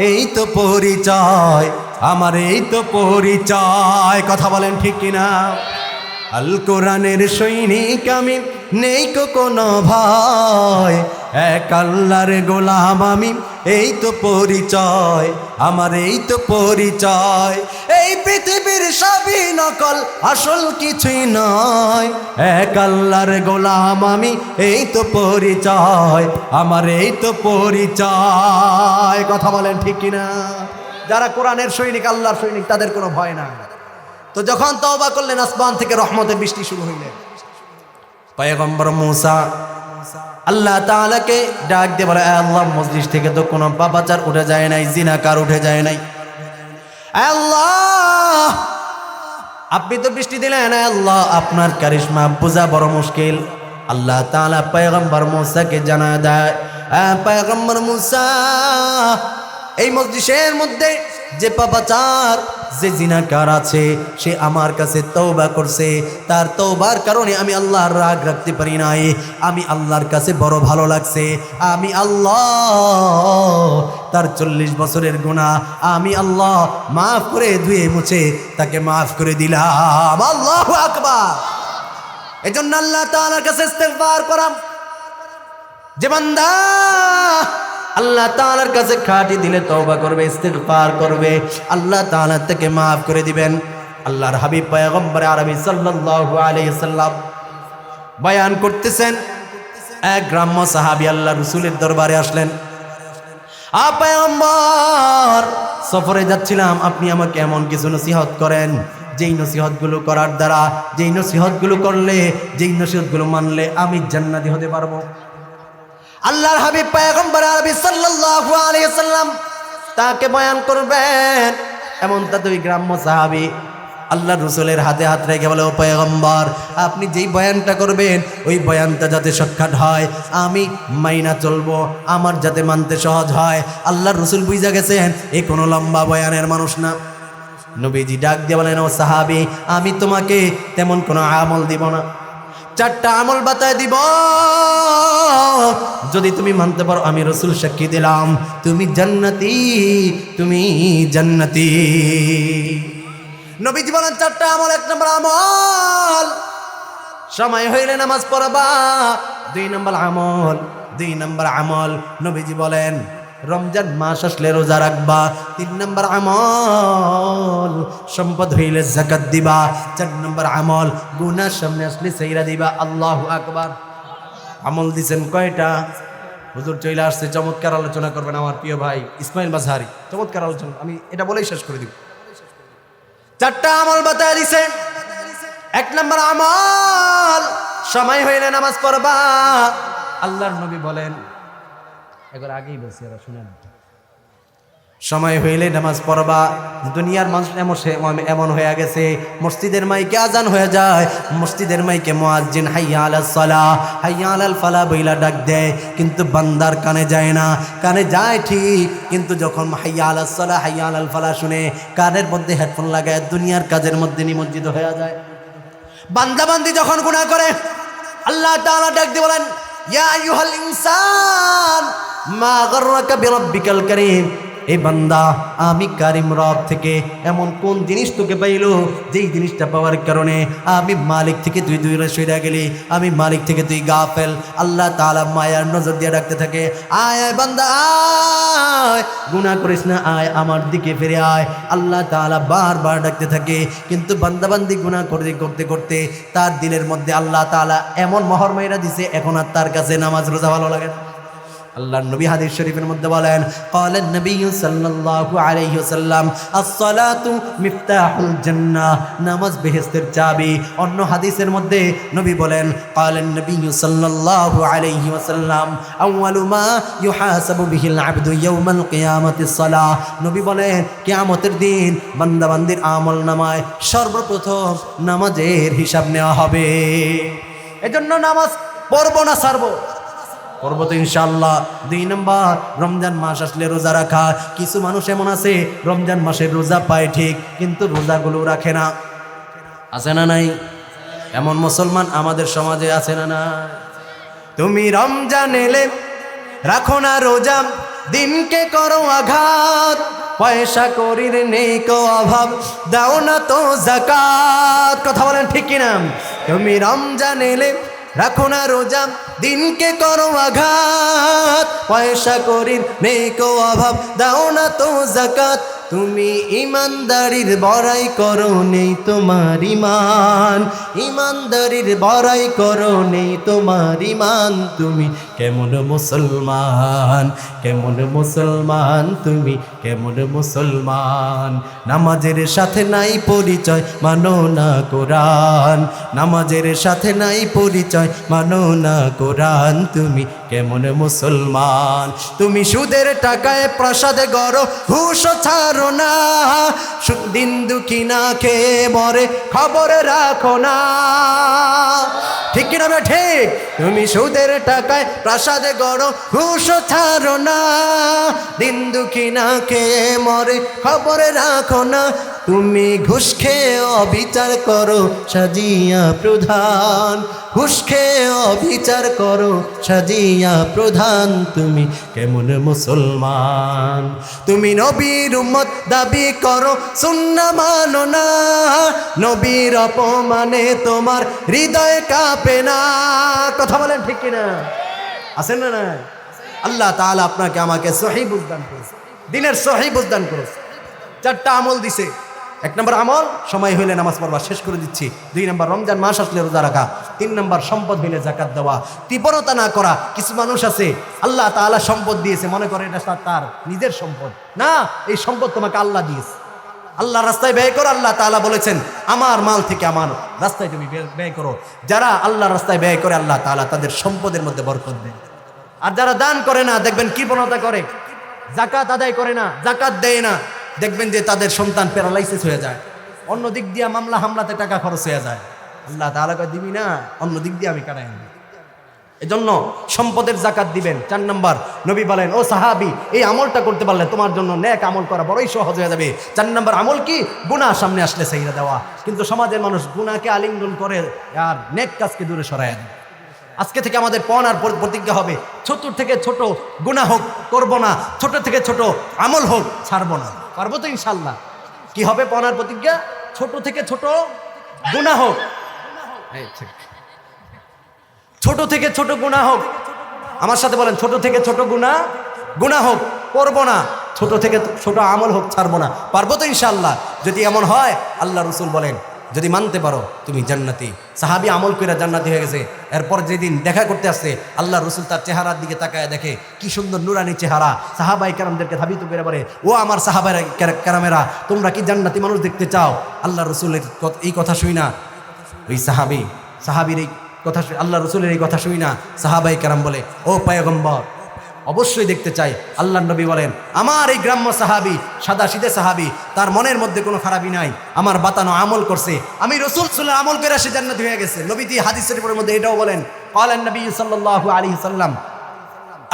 এই তো পরিচয় আমার, এই তো পরিচয়। কথা বলেন ঠিক কিনা? আল কোরআনের সৈনিক আমি, নেই কোনো ভয়, এক আল্লাহর গোলাম আমি, এই তো পরিচয় আমার, এই তো পরিচয়। এই পৃথিবীর সবই নকল, আসল কিছুই নয়, এক আল্লাহর গোলাম আমি, এই তো পরিচয় আমার, এই তো পরিচয়। কথা বলেন ঠিক কিনা? যারা কোরআনের সৈনিক, আল্লাহর সৈনিক, তাদের কোনো ভয় না। তো যখন তওবা করলেন, আসমান থেকে রহমতের বৃষ্টি শুরু হইলেন। পয়গম্বর মূসা আল্লাহ তাআলাকে ডাক দিয়ে বলে, আল্লাহ মজলিস থেকে তো কোনো পাপাচার উঠে যায় নাই, জিনাকার উঠে যায় নাই, আল্লাহ আপনি তো বৃষ্টি দিলেন, আল্লাহ আপনার কারিশমা বোঝা বড় মুশকিল। আল্লাহ তাআলা পয়গম্বর মূসাকে জানায় দেয়, পয়গম্বর মূসা, এই মজলিসের মধ্যে যে পাপাচার, যে জিনাকার আছে, সে আমার কাছে তওবা করছে, তার তওবার কারণে আমি আল্লাহর রাগ রাখতে পারি নাই, আমি আল্লাহর কাছে বড় ভালো লাগছে। আমি আল্লাহ তার 40 বছরের গুনাহ আমি আল্লাহ মাফ করে ধুয়ে মুছে তাকে মাফ করে দিলাম। আল্লাহু আকবার। এজন্য আল্লাহ তাআলার কাছে ইস্তেগফার করাম। যে বান্দা আল্লাহ তাআলার কাছে খাঁটি দিলে তওবা করবে, ইস্তিগফার করবে, আল্লাহ তাআলা তাকে মাফ করে দিবেন। আল্লাহর হাবিব পয়গম্বর আরবি সাল্লাল্লাহু আলাইহি সাল্লাম বয়ান করতেছেন, এক গ্রাম্য সাহাবী আল্লাহ রাসূলের দরবারে আসলেন। পয়গম্বর, সফরে যাচ্ছিলাম, আপনি আমাকে এমন কিছু নসিহত করেন যেই নসিহতগুলো করার দ্বারা, যেই নসিহতগুলো করলে, যেই নসিহতগুলো মানলে আমি জান্নাতি হতে পারবো। আল্লাহর হাবিব পয়গম্বর আরবি সাল্লাল্লাহু আলাইহি সাল্লাম তাকে বয়ান করবেন। এমন তা দুই গ্রাম্য সাহাবী আল্লাহ রসুলের হাতে হাত রেখে বলে, ও পয়গম্বর, আপনি যেই বয়ানটা করবেন ওই বয়ানটা যাতে সাক্ষাৎ হয়, আমি মাইনা চলবো, আমার যাতে মানতে সহজ হয়। আল্লাহ রসুল বুঝা গেছেন এ কোনো লম্বা বয়ানের মানুষ না। নবীজি ডাক দিয়ে বলেন, ও সাহাবী, আমি তোমাকে তেমন কোনো আমল দিব না, 4টা আমল বাতায় দিব। যদি তুমি মানতে পারো আমি রসুল সাক্ষী দিলাম তুমি জান্নাতি, তুমি জান্নাতি। নবীজি বলেন 4টা আমল। 1 নম্বর আমল, সময় হইলে নামাজ পড়বা। 2 নম্বর আমল নবীজি বলেন রমজান মাস আসলে রোজা রাখবা। 3 নম্বর আমল, সম্পদ হইলে যাকাত দিবা। 4 নম্বর আমল, গুনাহ সামনে আসলে সাইরা দিবা। আল্লাহু আকবার। আমল দিছেন কয়টা? হুজুর চলে আসছে, চমৎকার আলোচনা করবেন আমার প্রিয় ভাই ইসমাইল মাঝহারি, চমৎকার আলোচনা, আমি এটা বলেই শেষ করে দিব। 4টা আমল বাতায় দিছে। 1 নম্বর আমল, সময় হইলে নামাজ পড়বা। আল্লাহর নবী বলেন, একবার আগেই বলছি, এরা শুনেন, সময় হইলে নামাজ পড়বা। দুনিয়ার মানুষ এমন হয়ে গেছে, মসজিদের মাইকে আজান হয়ে যায়, মসজিদের মাইকে মুয়াজ্জিন হাইয়া আলাস সালাহ, হাইয়া আলাল ফালাহ বইলা ডাক দেয়, কিন্তু বান্দার কানে যায় না। কানে যায় ঠিক, কিন্তু যখন হাইয়া আলাস সালাহ, হাইয়া আলাল ফালাহ শুনে কানের মধ্যে হেডফোন লাগায় দুনিয়ার কাজের মধ্যে নিমজ্জিত হয়ে যায়। বান্দা বান্দি যখন গুনাহ করে আল্লাহ তাআলা ডাক দিয়ে বলেন, ইয়া আইয়ুহাল ইনসান মা গাররাকা বিরাব্বিকাল কারীম। এই বান্দা, আমি কারিম রব থেকে এমন কোন জিনিস তোকে পাইলো যেই জিনিসটা পাওয়ার কারণে আমি মালিক থেকে তুই দূরে সরে গেলি, আমি মালিক থেকে তুই গাফেল। আল্লাহ তাআলা মায়ার নজর দিয়ে ডাকতে থাকে, আয় আয় বান্দা আয়, গুনাহ করিস না, আয় আমার দিকে ফিরে আয়। আল্লাহ তাআলা বারবার ডাকতে থাকে, কিন্তু বান্দা বান্দি গুনাহ করতে করতে তার দিলের মধ্যে আল্লাহ তাআলা এমন মোহর মাইরা দিছে, এখন আর তার কাছে নামাজ রোজা ভালো লাগে না। আল্লাহর নবী হাদিস শরীফের মধ্যে বলেন, ক্বালান নবী সাল্লাল্লাহু আলাইহি ওয়াসাল্লাম আস-সালাতু মিফতাহুল জান্নাহ, নামাজ বেহেশতের চাবি। অন্য হাদিসের মধ্যে নবী বলেন, ক্বালান নবী সাল্লাল্লাহু আলাইহি ওয়াসাল্লাম আউয়ালু মা ইউহাসাবু বিহিল আবদু ইয়াউমাল কিয়ামাতিস সালাহ। নবী বলেন কিয়ামতের দিন বান্দা বান্দির আমল নামায় সর্বপ্রথম নামাজের হিসাব নেওয়া হবে। এজন্য নামাজ পড়বো না ছাড়বো, করবো তো ইনশাআল্লাহ। 2 নম্বর, রমজান মাস আসলে রোজা রাখা। কিছু মানুষ এমন আছে রমজান মাসের রোজা পায় ঠিক, কিন্তু রোজাগুলো রাখে না। আছে না নাই? এমন মুসলমান আমাদের সমাজে আছে না নাই? তুমি রমজান এলে রাখো না রোজা, দিনকে করো আঘাত, পয়সা করির নেই কো অভাব, দাও না তো যাকাত। কথা বলেন ঠিক কিনা? তুমি রমজান এলে রাখো না রোজা, দিনকে করো আঘাত, পয়সা করির নেই কো অভাব, দাও না তো যাকাত। তুমি ইমানদারির বড়াই করো, নেই তোমার ইমান, ইমানদারির বড়াই করো, নেই তোমার ইমান। তুমি কেমন মুসলমান, কেমন মুসলমান, তুমি কেমন মুসলমান? নামাজের সাথে নাই পরিচয়, মানো না কোরআন, নামাজের সাথে নাই পরিচয়, মানো না কোরআন। তুমি কেমন মুসলমান? তুমি সুদের টাকায় প্রসাদে গড়ো, ঘুষ ছাড়ো না, দিন দুঃখী না খেয়ে মরে খবর রাখো না। ঠিক কিনা বে ঠিক? তুমি সুদের টাকায় প্রাসাদে গড়ো, ঘুষ ছাড়ো না, দিন দুঃখী না খেয়ে মরে খবর রাখো না। তুমি ঘুষ খেয়ে অবিচার করো সাজিয়া প্রধান, ঘুষ খেয়ে অবিচার করো সাজিয়া প্রধান। তুমি কেমন মুসলমান? তুমি নবীর উম্মত দাবি করো, সুন্নাহ মানো না, নবীর অপমানে তোমার হৃদয় কাঁপে না। কথা বলেন ঠিক কিনা? আছেন না না? আল্লাহ তাআলা আপনাকে আমাকে সহিহ বুঝদান করেছে, দিনের সহিহ বুঝদান করেছে। 4টা আমল দিছে। 1 নম্বর আমল, সময় হইলে নামাজ পড়বা, শেষ করে দিচ্ছি। 2 নম্বর, রমজান মাস আসলে রোজা রাখা। 3 নম্বর, সম্পদ হইলে যাকাত দেওয়া, কৃপণতা না করা। কিছু মানুষ আছে আল্লাহ তাআলা সম্পদ দিয়েছে, মনে করে এটা তার নিজের সম্পদ না, এই সম্পদ তোমাকে আল্লাহ দিয়েছে। আল্লাহ রাস্তায় ব্যয় করো। আল্লাহ তাআলা বলেছেন আমার মাল থেকে আমার রাস্তায় তুমি ব্যয় করো। যারা আল্লাহ রাস্তায় ব্যয় করে আল্লাহ তাআলা তাদের সম্পদের মধ্যে বরকত দেন। আর যারা দান করে না, দেখবেন কৃপণতা করে, যাকাত আদায় করে না, যাকাত দেয় না, দেখবেন যে তাদের সন্তান প্যারালাইসিস হয়ে যায়, অন্য দিক দিয়ে মামলা হামলাতে টাকা খরচ হয়ে যায়। আল্লাহ তাআলা কয় দিবি না, অন্য দিক দিয়ে আমি কাটাই আনবো। এজন্য সম্পদের যাকাত দিবেন। 4 নম্বর নবী বলেন, ও সাহাবী, এই আমলটা করতে পারলে তোমার জন্য নেক আমল করা বড়ই সহজ হয়ে যাবে। 4 নম্বর আমল কি? গুনাহ সামনে আসলে সাইরা দেওয়া। কিন্তু সমাজের মানুষ গুনাহকে আলিঙ্গন করে আর নেক কাজকে দূরে সরায় দেয়। আজকে থেকে আমাদের পণ আর প্রতিজ্ঞা হবে, ছোট থেকে ছোট গুনাহ হোক করব না, ছোট থেকে ছোট আমল হোক ছাড়বো না। পারবো তো ইনশাআল্লাহ? কি হবে পণ আর প্রতিজ্ঞা? ছোট থেকে ছোট গুনাহ হোক, ছোট থেকে ছোট গুনাহ হোক। আমার সাথে বলেন, ছোট থেকে ছোট গুনাহ হোক করবো না, ছোট থেকে ছোট আমল হোক ছাড়বো না। পারবো তো ইনশাআল্লাহ? যদি এমন হয়, আল্লাহ রাসূল বলেন যদি মানতে পারো তুমি জান্নাতি। সাহাবী আমল করে জান্নাতি হয়ে গেছে। এরপর যেদিন দেখা করতে আসছে, আল্লাহ রাসূল তার চেহারার দিকে তাকায় দেখে কি সুন্দর নুরানি চেহারা। সাহাবায়ে কেরামদেরকে ধাবিত করে বলে, ও আমার সাহাবায়ে কেরামেরা, তোমরা কি জান্নাতি মানুষ দেখতে চাও? আল্লাহ রাসূলের এই কথা শুই না, ওই সাহাবীর এই কথা, আল্লাহ রাসূলের এই কথা শুই না, সাহাবায়ে কেরাম বলে, ও পয়গম্বর, অবশ্যই দেখতে চাই। আল্লাহ নবী বলেন, আমার এই গ্রাম্য সাহাবী, সাদা সিধে সাহাবী, তার মনের মধ্যে কোনো খারাপই নাই, আমার বাতানো আমল করছে, আমি রাসূল সাল্লাল্লাহু আমল করে সে জান্নাতি হয়ে গেছে। নবীজি হাদিস শরীফের মধ্যে এটাও বলেন, ক্বালান নবী সাল্লাল্লাহু আলাইহি সাল্লাম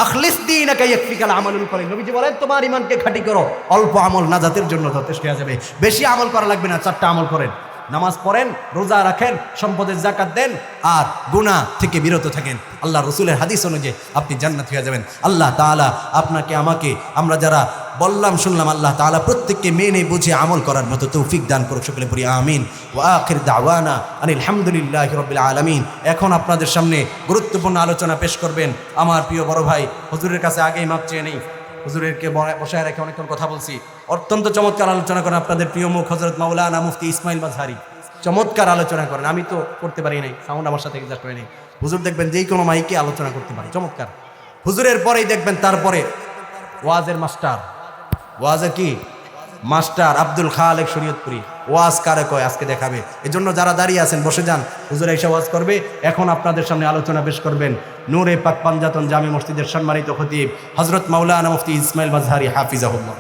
আখলিস দীনাকা ইয়াকফিকাল আমালুল কলিল। নবীজি বলেন, তোমার ঈমানকে খাঁটি করো, অল্প আমল নাজাতের জন্য যথেষ্ট হয়ে যাবে। বেশি আমল করা লাগবে না, 4টা আমল করেন, নামাজ পড়েন, রোজা রাখেন, সম্পদের যাকাত দেন, আর গুনাহ থেকে বিরত থাকেন। আল্লাহ রাসূলের হাদিস অনুযায়ী আপনি জান্নাতি হয়ে যাবেন। আল্লাহ তাআলা আপনাকে আমাকে, আমরা যারা বললাম শুনলাম, আল্লাহ তাআলা প্রত্যেককে মেনে বুঝে আমল করার মতো তৌফিক দান করুক। সকলে পড়ি আমিন। ওয়া আখির দাওয়ানা আনিল হামদুলিল্লাহি রাব্বিল আলামিন। এখন আপনাদের সামনে গুরুত্বপূর্ণ আলোচনা পেশ করবেন আমার প্রিয় বড় ভাই। হুজুরের কাছে আগেই মাপ চেয়ে নেই, হুজুরকে বসায় রেখে অনেকক্ষণ কথা বলছি। অত্যন্ত চমৎকার আলোচনা করেন আপনাদের প্রিয় মুখ হযরত মাওলানা মুফতি ইসমাইল মাযহারি। চমৎকার আলোচনা করেন, আমি তো করতে পারি নাই, সাউন্ড আমার সাথে অ্যাডজাস্ট হয় নাই। হুজুর দেখবেন যেই কোনো মাইকে আলোচনা করতে পারে, চমৎকার। হুজুরের পরেই দেখবেন তারপরে ওয়াজের মাস্টার, ওয়াজের কি মাস্টার আব্দুল খালেক শরীয়তপুরি। ওয়াজ কারে কয় আজকে দেখাবে। এজন্য যারা দাঁড়িয়ে আছেন বসে যান, হুজুর এসে ওয়াজ করবে। এখন আপনাদের সামনে আলোচনা পেশ করবেন নূরে পাক পাঞ্জাতন জামে মসজিদের সম্মানিত খতিব হযরত মাওলানা মুফতি ইসমাইল মাযহারি হাফিজাহুল্লাহ।